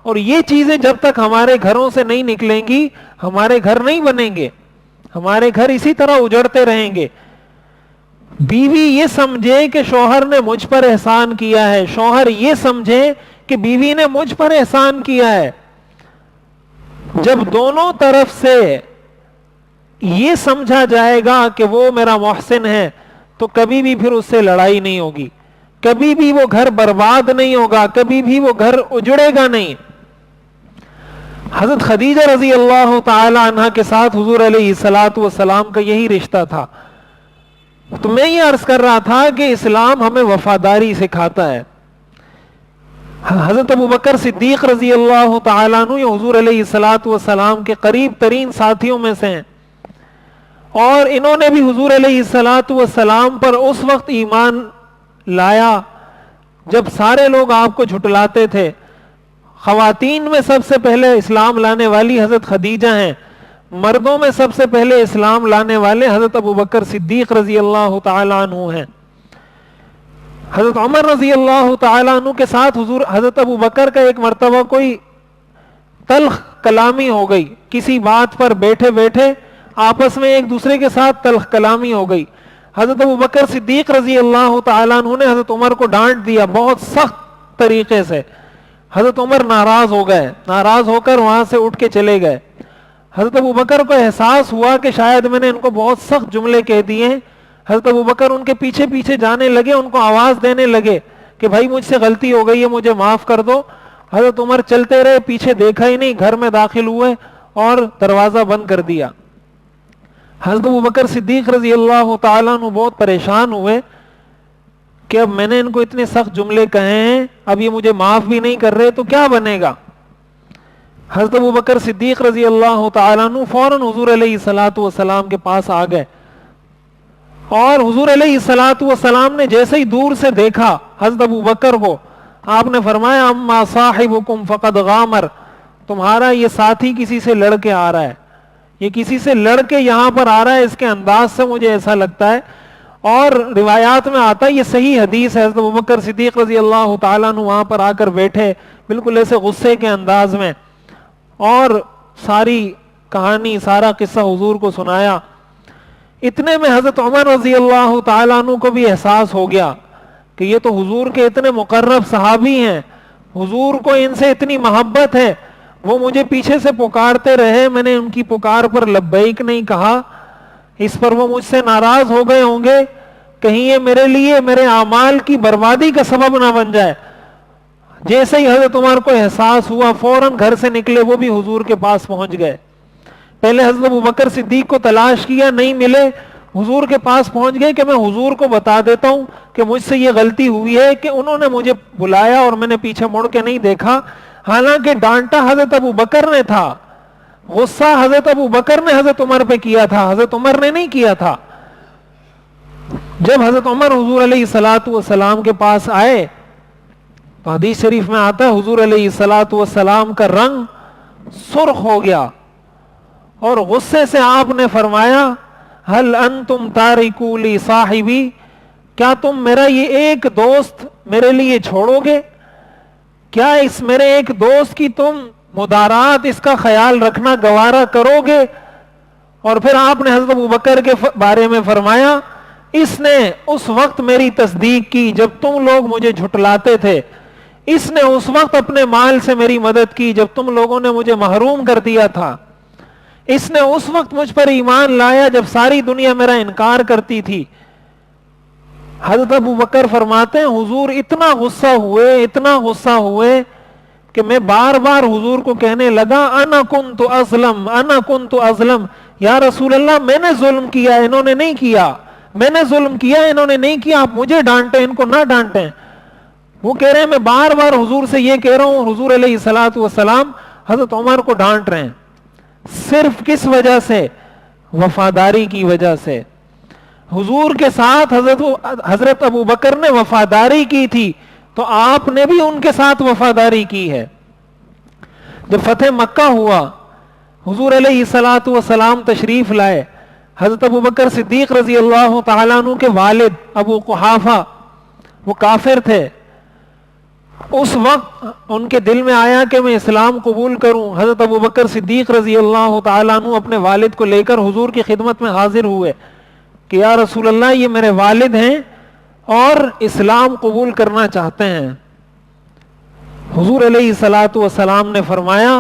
اور یہ چیزیں جب تک ہمارے گھروں سے نہیں نکلیں گی ہمارے گھر نہیں بنیں گے، ہمارے گھر اسی طرح اجڑتے رہیں گے۔ بیوی یہ سمجھے کہ شوہر نے مجھ پر احسان کیا ہے، شوہر یہ سمجھے کہ بیوی نے مجھ پر احسان کیا ہے۔ جب دونوں طرف سے یہ سمجھا جائے گا کہ وہ میرا محسن ہے تو کبھی بھی پھر اس سے لڑائی نہیں ہوگی، کبھی بھی وہ گھر برباد نہیں ہوگا، کبھی بھی وہ گھر اجڑے گا نہیں۔ حضرت خدیجہ رضی اللہ تعالی عنہ کے ساتھ حضور علیہ الصلوۃ والسلام کا یہی رشتہ تھا۔ تو میں یہ عرض کر رہا تھا کہ اسلام ہمیں وفاداری سکھاتا ہے۔ حضرت ابوبکر صدیق رضی اللہ تعالیٰ عنہ یہ حضور علیہ الصلوۃ والسلام کے قریب ترین ساتھیوں میں سے ہیں، اور انہوں نے بھی حضور علیہ الصلوۃ والسلام پر اس وقت ایمان لایا جب سارے لوگ آپ کو جھٹلاتے تھے۔ خواتین میں سب سے پہلے اسلام لانے والی حضرت خدیجہ ہیں، مردوں میں سب سے پہلے اسلام لانے والے حضرت ابوبکر صدیق رضی اللہ تعالی عنہ ہیں۔ حضرت عمر رضی اللہ تعالی عنہ کے ساتھ حضرت ابوبکر کا ایک مرتبہ کوئی تلخ کلامی ہو گئی، کسی بات پر بیٹھے بیٹھے آپس میں ایک دوسرے کے ساتھ تلخ کلامی ہو گئی۔ حضرت ابوبکر صدیق رضی اللہ تعالی عنہ نے حضرت عمر کو ڈانٹ دیا بہت سخت طریقے سے۔ حضرت عمر ناراض ہو گئے، ناراض ہو کر وہاں سے اٹھ کے چلے گئے۔ حضرت ابوبکر کو احساس ہوا کہ شاید میں نے ان کو بہت سخت جملے کہہ دیے ہیں۔ حضرت ابوبکر ان کے پیچھے پیچھے جانے لگے، ان کو آواز دینے لگے کہ بھائی مجھ سے غلطی ہو گئی ہے، مجھے معاف کر دو۔ حضرت عمر چلتے رہے، پیچھے دیکھا ہی نہیں، گھر میں داخل ہوئے اور دروازہ بند کر دیا۔ حضرت ابوبکر صدیق رضی اللہ تعالیٰ عنہ بہت پریشان ہوئے کہ اب میں نے ان کو اتنے سخت جملے کہے ہیں، اب یہ مجھے معاف بھی نہیں کر رہے تو کیا بنے گا۔ حضرت ابوبکر صدیق رضی اللہ تعالیٰ عنہ فوراً حضور علیہ الصلوۃ والسلام کے پاس آ گئے، اور حضور علیہ الصلوۃ والسلام نے جیسے ہی دور سے دیکھا حضرت ابوبکر کو، آپ نے فرمایا اما صاحبکم فقد غامر، تمہارا یہ ساتھی کسی سے لڑ کے آ رہا ہے، یہ کسی سے لڑ کے یہاں پر آ رہا ہے، اس کے انداز سے مجھے ایسا لگتا ہے۔ اور روایات میں آتا ہے، یہ صحیح حدیث ہے، حضرت ابوبکر صدیق رضی اللہ تعالیٰ عنہ وہاں پر آ کر بیٹھے بالکل ایسے غصے کے انداز میں، اور ساری کہانی سارا قصہ حضور کو سنایا۔ اتنے میں حضرت عمر رضی اللہ تعالیٰ عنہ کو بھی احساس ہو گیا کہ یہ تو حضور کے اتنے مقرب صحابی ہیں، حضور کو ان سے اتنی محبت ہے، وہ مجھے پیچھے سے پکارتے رہے، میں نے ان کی پکار پر لبیک نہیں کہا، اس پر وہ مجھ سے ناراض ہو گئے ہوں گے، کہیں یہ میرے لیے میرے اعمال کی بربادی کا سبب نہ بن جائے۔ جیسے ہی حضرت عمر کو احساس ہوا فوراً گھر سے نکلے، وہ بھی حضور کے پاس پہنچ گئے۔ پہلے حضرت ابوبکر صدیق کو تلاش کیا، نہیں ملے، حضور کے پاس پہنچ گئے کہ میں حضور کو بتا دیتا ہوں کہ مجھ سے یہ غلطی ہوئی ہے کہ انہوں نے مجھے بلایا اور میں نے پیچھے مڑ کے نہیں دیکھا، حالانکہ ڈانٹا حضرت ابوبکر نے تھا، غصہ حضرت ابوبکر نے حضرت عمر پہ کیا تھا، حضرت عمر نے نہیں کیا تھا۔ جب حضرت عمر حضور علیہ الصلوۃ والسلام کے پاس آئے تو حدیث شریف میں آتا ہے حضور علیہ الصلوۃ والسلام کا رنگ سرخ ہو گیا، اور غصے سے آپ نے فرمایا ہل انتم تارکو لی صاحبی، کیا تم میرا یہ ایک دوست میرے لیے چھوڑو گے؟ کیا اس میرے ایک دوست کی تم مدارات، اس کا خیال رکھنا گوارا کرو گے؟ اور پھر آپ نے حضرت ابوبکر کے بارے میں فرمایا اس نے اس وقت میری تصدیق کی جب تم لوگ مجھے جھٹلاتے تھے، اس نے اس وقت اپنے مال سے میری مدد کی جب تم لوگوں نے مجھے محروم کر دیا تھا، اس نے اس وقت مجھ پر ایمان لایا جب ساری دنیا میرا انکار کرتی تھی۔ حضرت ابوبکر فرماتے ہیں حضور اتنا غصہ ہوئے کہ میں بار بار حضور کو کہنے لگا انا کنت ازلم، یا رسول اللہ میں نے ظلم کیا، انہوں نے نہیں کیا، میں نے ظلم کیا، انہوں نے نہیں کیا، آپ مجھے ڈانٹیں، ان کو نہ ڈانٹیں۔ وہ کہہ رہے ہیں میں بار بار حضور سے یہ کہہ رہا ہوں، حضور علیہ الصلوۃ والسلام حضرت عمر کو ڈانٹ رہے ہیں، صرف کس وجہ سے؟ وفاداری کی وجہ سے۔ حضور کے ساتھ حضرت ابوبکر نے وفاداری کی تھی تو آپ نے بھی ان کے ساتھ وفاداری کی ہے۔ جب فتح مکہ ہوا، حضور علیہ الصلوۃ والسلام تشریف لائے، حضرت ابوبکر صدیق رضی اللہ تعالیٰ عنہ کے والد ابو قحافہ وہ کافر تھے، اس وقت ان کے دل میں آیا کہ میں اسلام قبول کروں۔ حضرت ابوبکر صدیق رضی اللہ تعالیٰ عنہ اپنے والد کو لے کر حضور کی خدمت میں حاضر ہوئے کہ یا رسول اللہ یہ میرے والد ہیں اور اسلام قبول کرنا چاہتے ہیں۔ حضور علیہ الصلوۃ والسلام نے فرمایا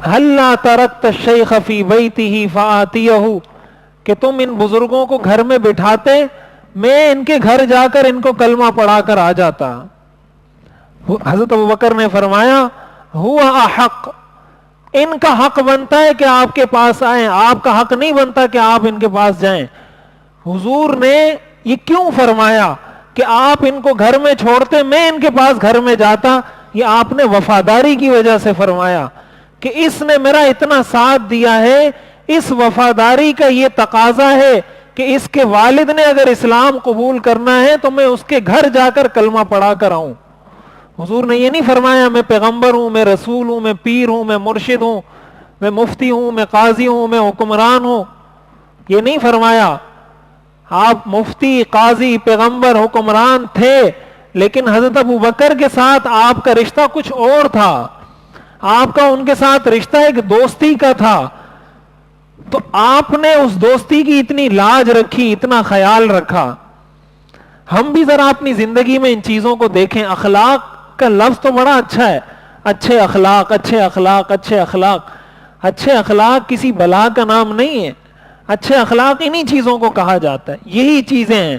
ہلا ترکت الشیخ فی بیتہ فآتیہ، کہ تم ان بزرگوں کو گھر میں بٹھاتے، میں ان کے گھر جا کر ان کو کلمہ پڑھا کر آ جاتا۔ حضرت ابوبکر نے فرمایا ہوا احق، ان کا حق بنتا ہے کہ آپ کے پاس آئیں، آپ کا حق نہیں بنتا کہ آپ ان کے پاس جائیں۔ حضور نے یہ کیوں فرمایا کہ آپ ان کو گھر میں چھوڑتے، میں ان کے پاس گھر میں جاتا؟ یہ آپ نے وفاداری کی وجہ سے فرمایا کہ اس نے میرا اتنا ساتھ دیا ہے، اس وفاداری کا یہ تقاضا ہے کہ اس کے والد نے اگر اسلام قبول کرنا ہے تو میں اس کے گھر جا کر کلمہ پڑھا کر آؤں۔ حضور نے یہ نہیں فرمایا میں پیغمبر ہوں، میں رسول ہوں، میں پیر ہوں، میں مرشد ہوں، میں مفتی ہوں، میں قاضی ہوں، میں حکمران ہوں، یہ نہیں فرمایا۔ آپ مفتی، قاضی، پیغمبر، حکمران تھے، لیکن حضرت ابوبکر کے ساتھ آپ کا رشتہ کچھ اور تھا، آپ کا ان کے ساتھ رشتہ ایک دوستی کا تھا، تو آپ نے اس دوستی کی اتنی لاج رکھی، اتنا خیال رکھا۔ ہم بھی ذرا اپنی زندگی میں ان چیزوں کو دیکھیں۔ اخلاق کا لفظ تو بڑا اچھا ہے، اچھے اخلاق، اچھے اخلاق، اچھے اخلاق۔ اچھے اخلاق کسی بلا کا نام نہیں ہے، اچھے اخلاق انہی چیزوں کو کہا جاتا ہے، یہی چیزیں ہیں،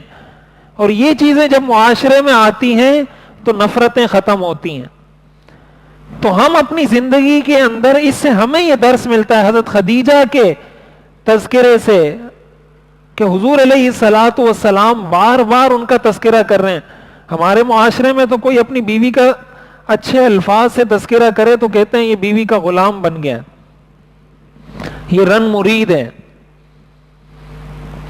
اور یہ چیزیں جب معاشرے میں آتی ہیں تو نفرتیں ختم ہوتی ہیں۔ تو ہم اپنی زندگی کے اندر اس سے ہمیں یہ درس ملتا ہے حضرت خدیجہ کے تذکرے سے کہ حضور علیہ الصلوۃ والسلام بار بار ان کا تذکرہ کر رہے ہیں. ہمارے معاشرے میں تو کوئی اپنی بیوی کا اچھے الفاظ سے تذکرہ کرے تو کہتے ہیں یہ بیوی کا غلام بن گیا, یہ رن مرید ہے.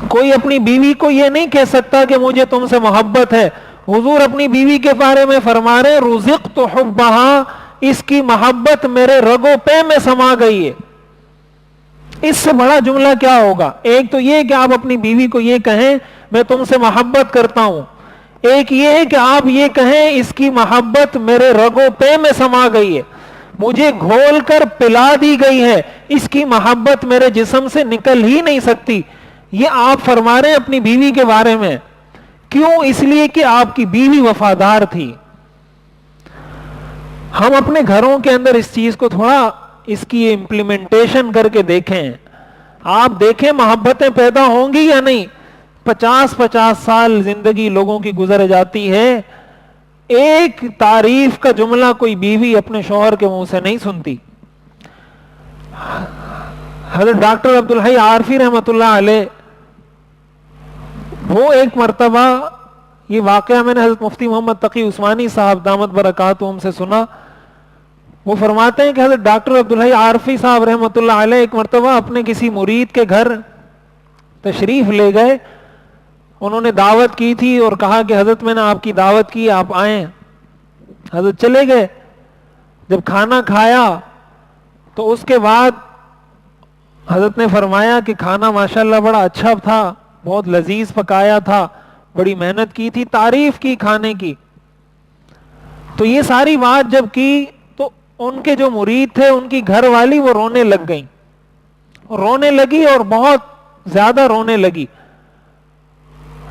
کوئی اپنی بیوی کو یہ نہیں کہہ سکتا کہ مجھے تم سے محبت ہے. حضور اپنی بیوی کے بارے میں فرما رہے رزقت حبہا, اس کی محبت میرے رگو پے میں سما گئی ہے. اس سے بڑا جملہ کیا ہوگا؟ ایک تو یہ کہ آپ اپنی بیوی کو یہ کہیں میں تم سے محبت کرتا ہوں, ایک یہ ہے کہ آپ یہ کہیں اس کی محبت میرے رگو پے میں سما گئی ہے, مجھے گھول کر پلا دی گئی ہے, اس کی محبت میرے جسم سے نکل ہی نہیں سکتی. یہ آپ فرما رہے ہیں اپنی بیوی کے بارے میں. کیوں؟ اس لیے کہ آپ کی بیوی وفادار تھی. ہم اپنے گھروں کے اندر اس چیز کو تھوڑا اس کی امپلیمنٹیشن کر کے دیکھیں. آپ دیکھیں محبتیں پیدا ہوں گی یا نہیں. 50 سال زندگی لوگوں کی گزر جاتی ہے, ایک تعریف کا جملہ کوئی بیوی اپنے شوہر کے منہ سے نہیں سنتی. حضرت ڈاکٹر عبدالحی عارفی رحمۃ اللہ علیہ, وہ ایک مرتبہ, یہ واقعہ میں نے حضرت مفتی محمد تقی عثمانی صاحب دامت برکاتہم سے سنا. وہ فرماتے ہیں کہ حضرت ڈاکٹر عبدالحی عارفی صاحب رحمۃ اللہ علیہ ایک مرتبہ اپنے کسی مرید کے گھر تشریف لے گئے. انہوں نے دعوت کی تھی اور کہا کہ حضرت میں نے آپ کی دعوت کی, آپ آئیں. حضرت چلے گئے. جب کھانا کھایا تو اس کے بعد حضرت نے فرمایا کہ کھانا ماشاءاللہ بڑا اچھا تھا, بہت لذیذ پکایا تھا, بڑی محنت کی تھی, تعریف کی کھانے کی. تو یہ ساری بات جب کی تو ان کے جو مرید تھے ان کی گھر والی وہ رونے لگ گئیں, رونے لگی اور بہت زیادہ رونے لگی.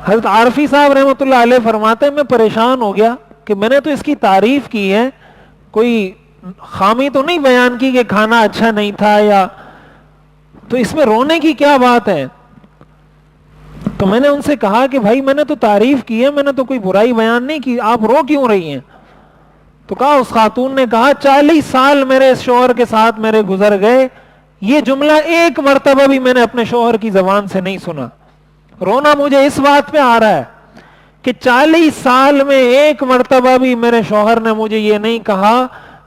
حضرت عارفی صاحب رحمۃ اللہ علیہ فرماتے ہیں میں پریشان ہو گیا کہ میں نے تو اس کی تعریف کی ہے, کوئی خامی تو نہیں بیان کی کہ کھانا اچھا نہیں تھا, یا تو اس میں رونے کی کیا بات ہے. تو میں نے ان سے کہا کہ بھائی میں نے تو تعریف کی ہے, میں نے تو کوئی برائی بیان نہیں کی, آپ رو کیوں رہی ہیں؟ تو کہا, اس خاتون نے کہا 40 سال میرے اس شوہر کے ساتھ میرے گزر گئے, یہ جملہ ایک مرتبہ بھی میں نے اپنے شوہر کی زبان سے نہیں سنا. رونا مجھے اس بات پہ آ رہا ہے کہ 40 سال میں ایک مرتبہ بھی میرے شوہر نے مجھے یہ نہیں کہا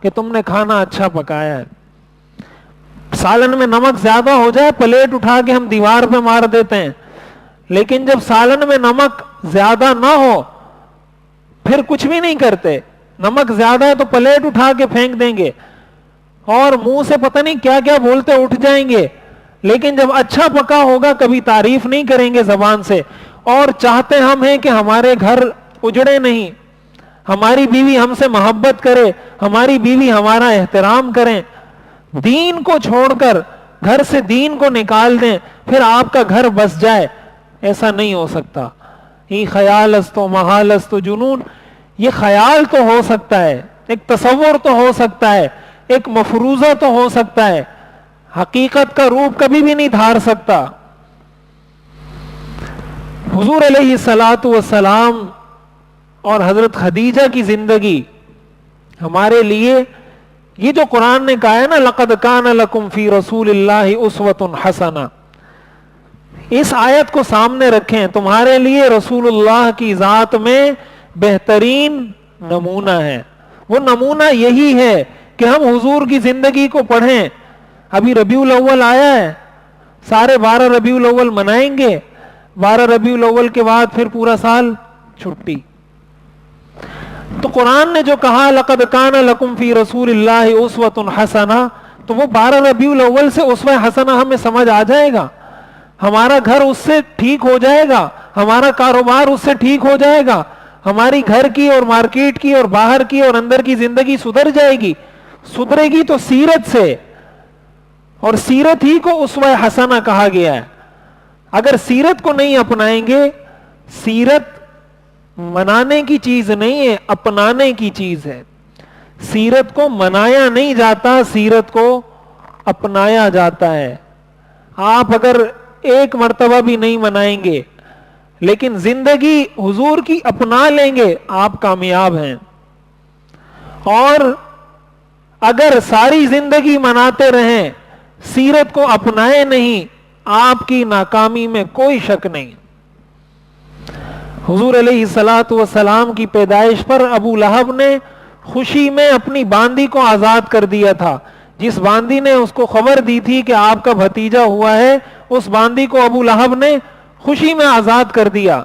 کہ تم نے کھانا اچھا پکایا ہے. سالن میں نمک زیادہ ہو جائے پلیٹ اٹھا کے ہم دیوار پہ مار دیتے ہیں, لیکن جب سالن میں نمک زیادہ نہ ہو پھر کچھ بھی نہیں کرتے. نمک زیادہ ہے تو پلیٹ اٹھا کے پھینک دیں گے اور منہ سے پتہ نہیں کیا کیا بولتے اٹھ جائیں گے, لیکن جب اچھا پکا ہوگا کبھی تعریف نہیں کریں گے زبان سے. اور چاہتے ہم ہیں کہ ہمارے گھر اجڑے نہیں, ہماری بیوی ہم سے محبت کرے, ہماری بیوی ہمارا احترام کریں. دین کو چھوڑ کر گھر سے دین کو نکال دیں پھر آپ کا گھر بس جائے, ایسا نہیں ہو سکتا. یہ خیال است و محال است و جنون, یہ خیال تو ہو سکتا ہے, ایک تصور تو ہو سکتا ہے, ایک مفروضہ تو ہو سکتا ہے, حقیقت کا روپ کبھی بھی نہیں دھار سکتا. حضور علیہ الصلوۃ والسلام اور حضرت خدیجہ کی زندگی ہمارے لیے, یہ جو قرآن نے کہا ہے نا لقد کان لکم فی رسول اللہ اسوۃ حسنہ, اس آیت کو سامنے رکھیں. تمہارے لیے رسول اللہ کی ذات میں بہترین نمونہ ہے. وہ نمونہ یہی ہے کہ ہم حضور کی زندگی کو پڑھیں. ابھی ربیع الاول آیا ہے, سارے 12 ربیع الاول منائیں گے, 12 ربیع الاول کے بعد پھر پورا سال چھٹی. تو قرآن نے جو کہا لقد کان لکم فی رسول اللہ اسوۃ حسنہ, تو وہ 12 ربیع الاول سے اسوہ حسنہ ہمیں سمجھ آ جائے گا, ہمارا گھر اس سے ٹھیک ہو جائے گا, ہمارا کاروبار اس سے ٹھیک ہو جائے گا, ہماری گھر کی اور مارکیٹ کی اور باہر کی اور اندر کی زندگی سدھر جائے گی. سدھرے گی تو سیرت سے, اور سیرت ہی کو اسوہ حسنہ کہا گیا ہے. اگر سیرت کو نہیں اپنائیں گے, سیرت منانے کی چیز نہیں ہے, اپنانے کی چیز ہے. سیرت کو منایا نہیں جاتا, سیرت کو اپنایا جاتا ہے. آپ اگر ایک مرتبہ بھی نہیں منائیں گے لیکن زندگی حضور کی اپنا لیں گے, آپ کامیاب ہیں. اور اگر ساری زندگی مناتے رہیں، سیرت کو اپنائے نہیں، آپ کی ناکامی میں کوئی شک نہیں۔ حضور علیہ الصلوۃ والسلام کی پیدائش پر ابو لہب نے خوشی میں اپنی باندی کو آزاد کر دیا تھا۔ جس باندی نے اس کو خبر دی تھی کہ آپ کا بھتیجا ہوا ہے، اس باندی کو ابو لہب نے خوشی میں آزاد کر دیا۔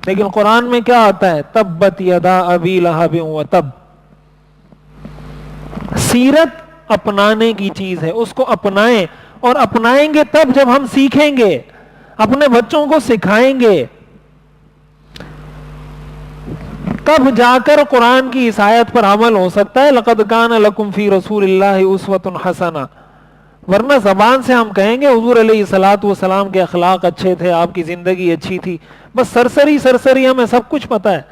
لیکن قرآن میں کیا آتا ہے؟ تبت یدا ابی لہب وتب۔ سیرت اپنانے کی چیز ہے، اس کو اپنائیں، اور اپنائیں گے تب جب ہم سیکھیں گے، اپنے بچوں کو سکھائیں گے، تب جا کر قرآن کی اس آیت پر عمل ہو سکتا ہے۔ لقد کان لکم فی رسول اللہ اسوۃ حسنہ۔ ورنہ زبان سے ہم کہیں گے حضور علیہ الصلوۃ والسلام کے اخلاق اچھے تھے، آپ کی زندگی اچھی تھی، بس سرسری سرسری ہمیں سب کچھ پتا ہے۔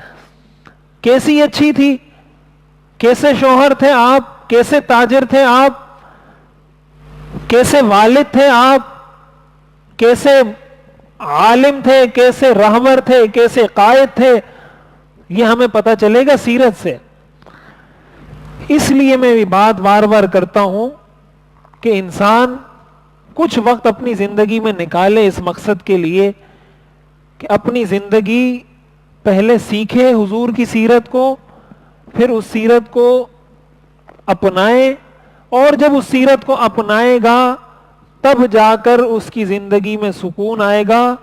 کیسی اچھی تھی، کیسے شوہر تھے آپ، کیسے تاجر تھے آپ، کیسے والد تھے آپ، کیسے عالم تھے، کیسے رہبر تھے، کیسے قائد تھے، یہ ہمیں پتہ چلے گا سیرت سے۔ اس لیے میں بھی بات بار بار کرتا ہوں کہ انسان کچھ وقت اپنی زندگی میں نکالے اس مقصد کے لیے کہ اپنی زندگی پہلے سیکھے حضور کی سیرت کو، پھر اس سیرت کو اپنائے، اور جب اس سیرت کو اپنائے گا تب جا کر اس کی زندگی میں سکون آئے گا،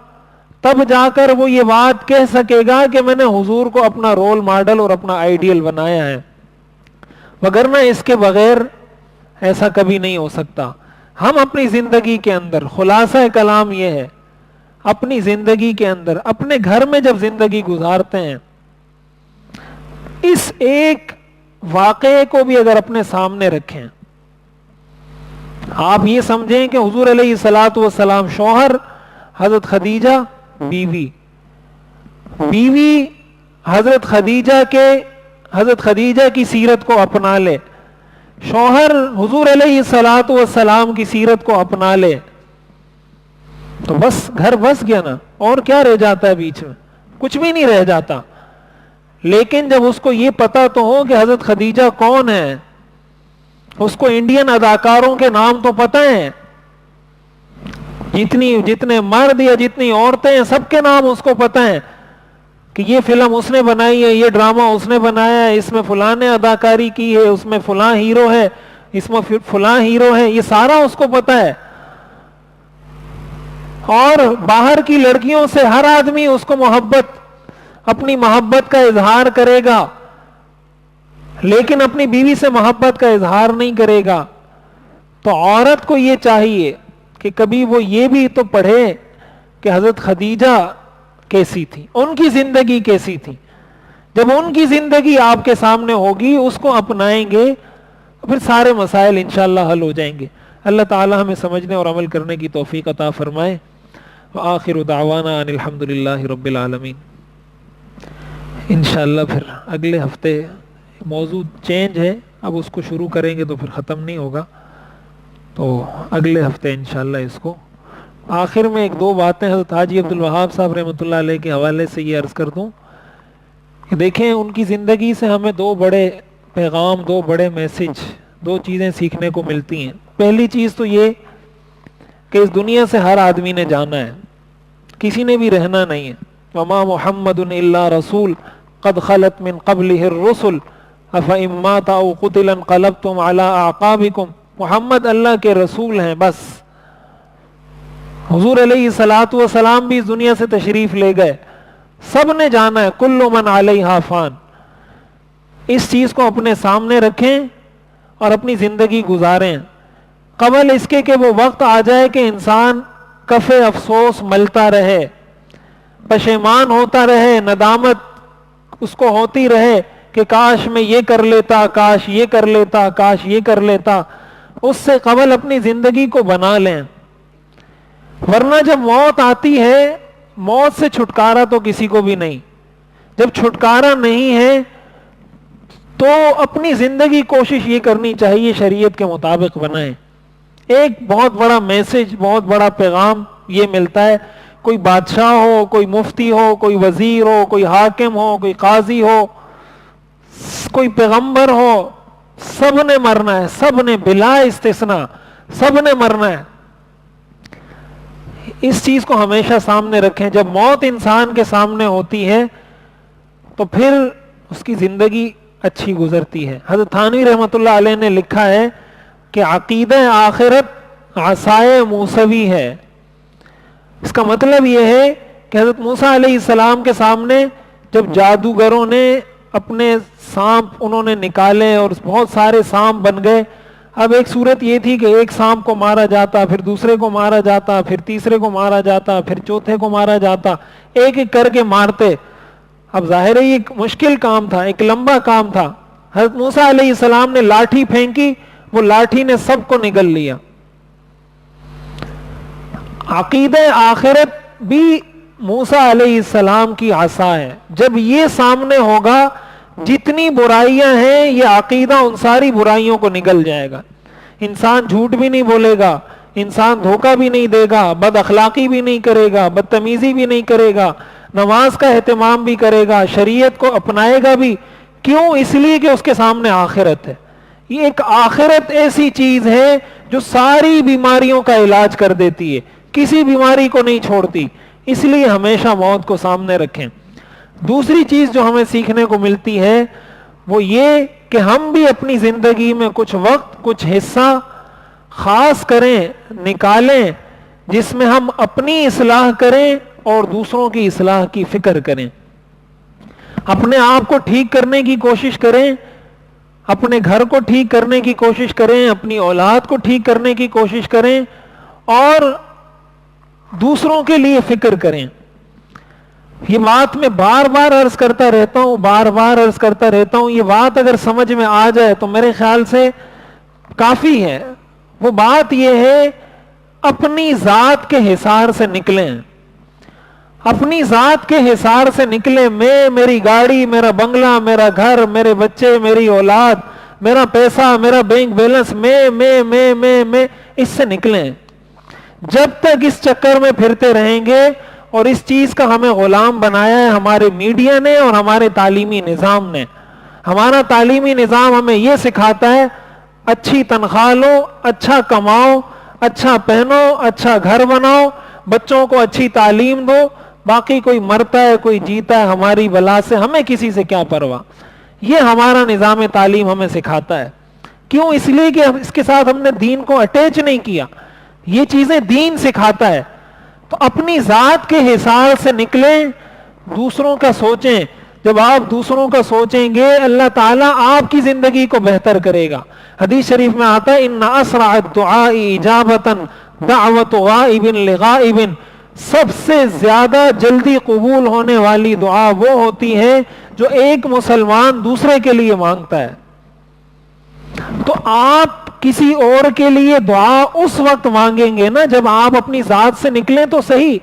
تب جا کر وہ یہ بات کہہ سکے گا کہ میں نے حضور کو اپنا رول ماڈل اور اپنا آئیڈیل بنایا ہے۔ وگرنہ اس کے بغیر ایسا کبھی نہیں ہو سکتا۔ ہم اپنی زندگی کے اندر، خلاصہ کلام یہ ہے، اپنی زندگی کے اندر، اپنے گھر میں جب زندگی گزارتے ہیں، اس ایک واقعے کو بھی اگر اپنے سامنے رکھیں، آپ یہ سمجھیں کہ حضور علیہ الصلوۃ والسلام شوہر، حضرت خدیجہ بیوی، بیوی حضرت خدیجہ کی سیرت کو اپنا لے، شوہر حضور علیہ الصلوۃ والسلام کی سیرت کو اپنا لے، تو بس گھر بس گیا نا، اور کیا رہ جاتا ہے بیچ میں؟ کچھ بھی نہیں رہ جاتا۔ لیکن جب اس کو یہ پتا تو ہو کہ حضرت خدیجہ کون ہے، اس کو انڈین اداکاروں کے نام تو پتہ ہیں، جتنے مرد یا جتنی عورتیں ہیں سب کے نام اس کو پتہ ہیں کہ یہ فلم اس نے بنائی ہے، یہ ڈرامہ اس نے بنایا ہے، اس میں فلاں نے اداکاری کی ہے، اس میں فلاں ہیرو ہے، اس میں فلاں ہیرو ہے، یہ سارا اس کو پتہ ہے۔ اور باہر کی لڑکیوں سے ہر آدمی اس کو اپنی محبت کا اظہار کرے گا، لیکن اپنی بیوی سے محبت کا اظہار نہیں کرے گا۔ تو عورت کو یہ چاہیے کہ کبھی وہ یہ بھی تو پڑھے کہ حضرت خدیجہ کیسی تھی، ان کی زندگی کیسی تھی۔ جب ان کی زندگی آپ کے سامنے ہوگی، اس کو اپنائیں گے، پھر سارے مسائل انشاءاللہ حل ہو جائیں گے۔ اللہ تعالی ہمیں سمجھنے اور عمل کرنے کی توفیق عطا فرمائے۔ وآخر دعوانا ان الحمدللہ رب العالمین۔ انشاءاللہ پھر اگلے ہفتے موضوع چینج ہے، اب اس کو شروع کریں گے تو پھر ختم نہیں ہوگا، تو اگلے ہفتے انشاءاللہ اس کو۔ آخر میں ایک دو باتیں حضرت حاجی عبدالوہاب صاحب رحمۃ اللہ علیہ کے حوالے سے یہ عرض کر دوں کہ دیکھیں ان کی زندگی سے ہمیں دو بڑے پیغام، دو بڑے میسج، دو چیزیں سیکھنے کو ملتی ہیں۔ پہلی چیز تو یہ کہ اس دنیا سے ہر آدمی نے جانا ہے، کسی نے بھی رہنا نہیں ہے۔ وما محمد الا رسول قد خلت من قبلہ الرسل افإن مات او قتل انقلبتم علی اعقابکم۔ محمد اللہ کے رسول ہیں بس۔ حضور علیہ الصلوۃ والسلام بھی اس دنیا سے تشریف لے گئے، سب نے جانا ہے، کل من علیہا فان۔ اس چیز کو اپنے سامنے رکھیں اور اپنی زندگی گزاریں، قبل اس کے کہ وہ وقت آ جائے کہ انسان کف افسوس ملتا رہے، پشیمان ہوتا رہے، ندامت اس کو ہوتی رہے کہ کاش میں یہ کر لیتا، کاش یہ کر لیتا، کاش یہ کر لیتا۔ اس سے قبل اپنی زندگی کو بنا لیں، ورنہ جب موت آتی ہے، موت سے چھٹکارا تو کسی کو بھی نہیں۔ جب چھٹکارا نہیں ہے تو اپنی زندگی کوشش یہ کرنی چاہیے شریعت کے مطابق بنائیں۔ ایک بہت بڑا میسج، بہت بڑا پیغام یہ ملتا ہے، کوئی بادشاہ ہو، کوئی مفتی ہو، کوئی وزیر ہو، کوئی حاکم ہو، کوئی قاضی ہو، کوئی پیغمبر ہو، سب نے مرنا ہے، سب نے بلا استثناء، سب نے مرنا ہے. اس چیز کو ہمیشہ سامنے رکھیں. جب موت انسان کے سامنے ہوتی ہے تو پھر اس کی زندگی اچھی گزرتی ہے. حضرت تھانوی رحمۃ اللہ علیہ نے لکھا ہے کہ عقیدہ آخرت عصائے موسوی ہے. اس کا مطلب یہ ہے کہ حضرت موسیٰ علیہ السلام کے سامنے جب جادوگروں نے اپنے سانپ انہوں نے نکالے اور بہت سارے سانپ بن گئے. اب ایک صورت یہ تھی کہ ایک سانپ کو مارا جاتا، پھر دوسرے کو مارا جاتا، پھر تیسرے کو مارا جاتا، پھر چوتھے کو مارا جاتا، ایک ایک کر کے مارتے. اب ظاہر ہے یہ ایک مشکل کام تھا، ایک لمبا کام تھا. حضرت موسیٰ علیہ السلام نے لاٹھی پھینکی، وہ لاٹھی نے سب کو نگل لیا. عقیدہ آخرت بھی موسیٰ علیہ السلام کی عصا ہے. جب یہ سامنے ہوگا جتنی برائیاں ہیں یہ عقیدہ ان ساری برائیوں کو نگل جائے گا. انسان جھوٹ بھی نہیں بولے گا، انسان دھوکہ بھی نہیں دے گا، بد اخلاقی بھی نہیں کرے گا، بدتمیزی بھی نہیں کرے گا، نماز کا اہتمام بھی کرے گا، شریعت کو اپنائے گا بھی. کیوں؟ اس لیے کہ اس کے سامنے آخرت ہے. یہ ایک آخرت ایسی چیز ہے جو ساری بیماریوں کا علاج کر دیتی ہے، کسی بیماری کو نہیں چھوڑتی. اس لیے ہمیشہ موت کو سامنے رکھیں. دوسری چیز جو ہمیں سیکھنے کو ملتی ہے وہ یہ کہ ہم بھی اپنی زندگی میں کچھ وقت، کچھ حصہ خاص کریں، نکالیں، جس میں ہم اپنی اصلاح کریں اور دوسروں کی اصلاح کی فکر کریں. اپنے آپ کو ٹھیک کرنے کی کوشش کریں، اپنے گھر کو ٹھیک کرنے کی کوشش کریں، اپنی اولاد کو ٹھیک کرنے کی کوشش کریں اور دوسروں کے لیے فکر کریں. یہ بات میں بار بار عرض کرتا رہتا ہوں. یہ بات اگر سمجھ میں آ جائے تو میرے خیال سے کافی ہے. وہ بات یہ ہے اپنی ذات کے حصار سے نکلیں، اپنی ذات کے حصار سے نکلیں. میں، میری گاڑی، میرا بنگلہ، میرا گھر، میرے بچے، میری اولاد، میرا پیسہ، میرا بینک بیلنس، میں اس سے نکلیں. جب تک اس چکر میں پھرتے رہیں گے اور اس چیز کا ہمیں غلام بنایا ہے ہمارے میڈیا نے اور ہمارے تعلیمی نظام نے. ہمارا تعلیمی نظام ہمیں یہ سکھاتا ہے اچھی تنخواہ لو، اچھا کماؤ، اچھا پہنو، اچھا گھر بناؤ، بچوں کو اچھی تعلیم دو، باقی کوئی مرتا ہے کوئی جیتا ہے ہماری بلا سے ہمیں کسی سے کیا پرواہ. یہ ہمارا نظام تعلیم ہمیں سکھاتا ہے. کیوں؟ اس لیے کہ اس کے ساتھ ہم نے دین کو اٹیچ نہیں کیا. یہ چیزیں دین سکھاتا ہے. تو اپنی ذات کے حصار سے نکلیں، دوسروں کا سوچیں. جب آپ دوسروں کا سوچیں گے اللہ تعالیٰ آپ کی زندگی کو بہتر کرے گا. حدیث شریف میں آتا ہے ان اسرع الدعاء اجابۃ دعوت غائب لغائب. سب سے زیادہ جلدی قبول ہونے والی دعا وہ ہوتی ہے جو ایک مسلمان دوسرے کے لیے مانگتا ہے. تو آپ کسی اور کے لیے دعا اس وقت مانگیں گے نا جب آپ اپنی ذات سے نکلیں تو صحیح.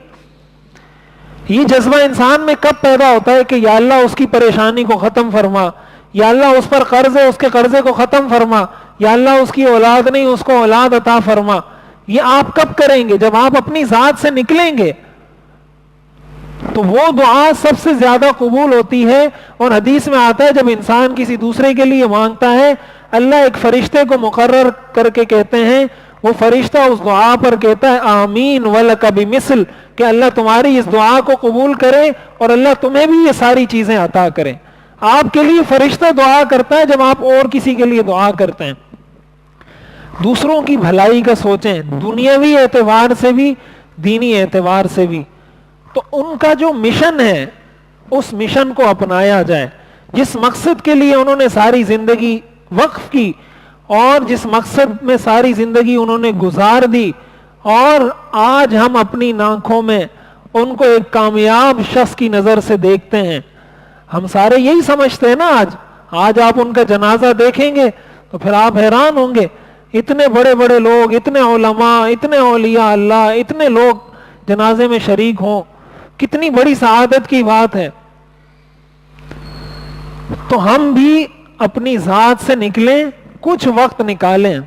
یہ جذبہ انسان میں کب پیدا ہوتا ہے کہ یا اللہ اس کی پریشانی کو ختم فرما، یا اللہ اس پر قرض ہے اس کے قرضے کو ختم فرما، یا اللہ اس کی اولاد نہیں اس کو اولاد عطا فرما. یہ آپ کب کریں گے؟ جب آپ اپنی ذات سے نکلیں گے تو وہ دعا سب سے زیادہ قبول ہوتی ہے. اور حدیث میں آتا ہے جب انسان کسی دوسرے کے لیے مانگتا ہے اللہ ایک فرشتے کو مقرر کر کے کہتے ہیں، وہ فرشتہ اس دعا پر کہتا ہے آمین ولک بمثل، کہ اللہ تمہاری اس دعا کو قبول کرے اور اللہ تمہیں بھی یہ ساری چیزیں عطا کرے. آپ کے لیے فرشتہ دعا کرتا ہے جب آپ اور کسی کے لیے دعا کرتے ہیں. دوسروں کی بھلائی کا سوچیں، دنیاوی اعتبار سے بھی دینی اعتبار سے بھی. تو ان کا جو مشن ہے اس مشن کو اپنایا جائے. جس مقصد کے لیے انہوں نے ساری زندگی وقف کی اور جس مقصد میں ساری زندگی انہوں نے گزار دی، اور آج ہم اپنی آنکھوں میں ان کو ایک کامیاب شخص کی نظر سے دیکھتے ہیں. ہم سارے یہی سمجھتے ہیں نا. آج آپ ان کا جنازہ دیکھیں گے تو پھر آپ حیران ہوں گے. اتنے بڑے بڑے لوگ، اتنے علماء، اتنے اولیاء اللہ، اتنے لوگ جنازے میں شریک ہوں، کتنی بڑی سعادت کی بات ہے. تو ہم بھی اپنی ذات سے نکلیں، کچھ وقت نکالیں.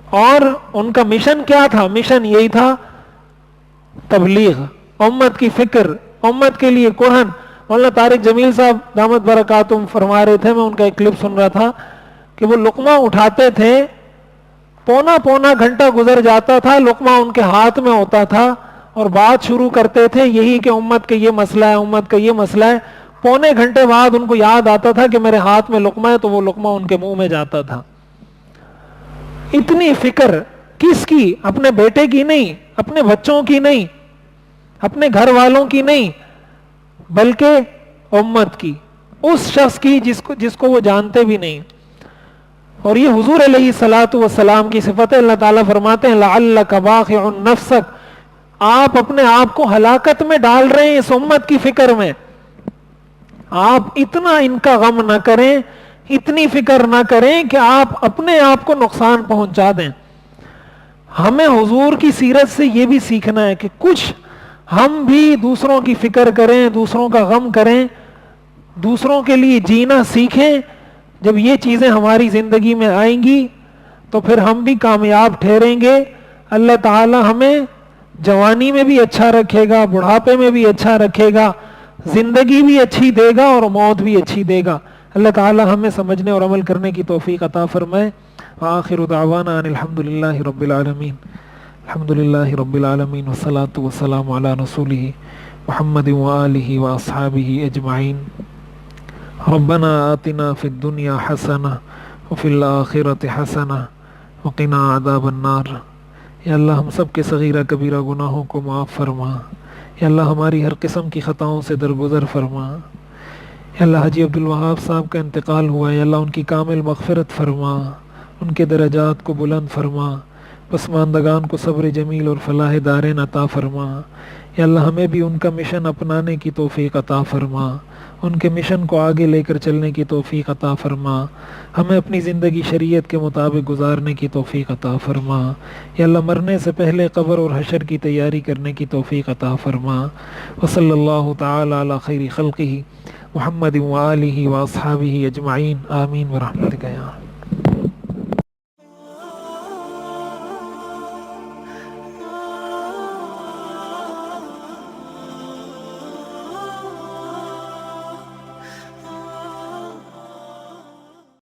اور ان کا مشن کیا تھا؟ مشن یہی تھا تبلیغ، امت کی فکر، امت کے لیے قرآن. مولانا طارق جمیل صاحب دامت برکاتہم فرما رہے تھے، میں ان کا ایک کلپ سن رہا تھا کہ وہ لقمہ اٹھاتے تھے، پونا پونا گھنٹہ گزر جاتا تھا، لقمہ ان کے ہاتھ میں ہوتا تھا اور بات شروع کرتے تھے یہی کہ امت کا یہ مسئلہ ہے، امت کا یہ مسئلہ ہے۔ پونے گھنٹے بعد ان کو یاد آتا تھا کہ میرے ہاتھ میں لقمہ ہے، تو وہ لقمہ ان کے منہ میں جاتا تھا۔ اتنی فکر کس کی؟ اپنے بیٹے کی نہیں، اپنے بچوں کی نہیں، اپنے گھر والوں کی نہیں، بلکہ امت کی، اس شخص کی جس کو وہ جانتے بھی نہیں۔ اور یہ حضور علیہ الصلوۃ والسلام کی صفت ہے۔ اللہ تعالیٰ فرماتے ہیں لعلک باخع نفسک، آپ اپنے آپ کو ہلاکت میں ڈال رہے ہیں اس امت کی فکر میں۔ آپ اتنا ان کا غم نہ کریں، اتنی فکر نہ کریں کہ آپ اپنے آپ کو نقصان پہنچا دیں۔ ہمیں حضور کی سیرت سے یہ بھی سیکھنا ہے کہ کچھ ہم بھی دوسروں کی فکر کریں، دوسروں کا غم کریں، دوسروں کے لیے جینا سیکھیں۔ جب یہ چیزیں ہماری زندگی میں آئیں گی تو پھر ہم بھی کامیاب ٹھہریں گے۔ اللہ تعالی ہمیں جوانی میں بھی اچھا رکھے گا، بڑھاپے میں بھی اچھا رکھے گا، زندگی بھی اچھی دے گا اور موت بھی اچھی دے گا۔ اللہ تعالی ہمیں سمجھنے اور عمل کرنے کی توفیق عطا فرمائے۔ وآخر دعوانا ان الحمدللہ رب العالمین، الحمدللہ رب العالمین والصلاة والسلام علی رسولہ محمد وآلہ واصحابہ اجمعین۔ ربنا آتنا فی الدنیا حسنہ وفی الآخرۃ حسنہ وقنا عذاب النار۔ یا اللہ ہم سب کے صغیرہ کبیرہ گناہوں کو معاف فرما۔ یا اللہ ہماری ہر قسم کی خطاؤں سے درگزر فرما۔ یا اللہ حاجی عبدالوہاب صاحب کا انتقال ہوا ہے، یا اللہ ان کی کامل مغفرت فرما، ان کے درجات کو بلند فرما، پسماندگان کو صبر جمیل اور فلاح دارین عطا فرما۔ یا اللہ ہمیں بھی ان کا مشن اپنانے کی توفیق عطا فرما، ان کے مشن کو آگے لے کر چلنے کی توفیق عطا فرما، ہمیں اپنی زندگی شریعت کے مطابق گزارنے کی توفیق عطا فرما۔ یا اللہ مرنے سے پہلے قبر اور حشر کی تیاری کرنے کی توفیق عطا فرما۔ وصلی اللہ تعالی علی خیر خلقہ محمد وآلہ واصحابہ اجمعین، آمین برحمتک یا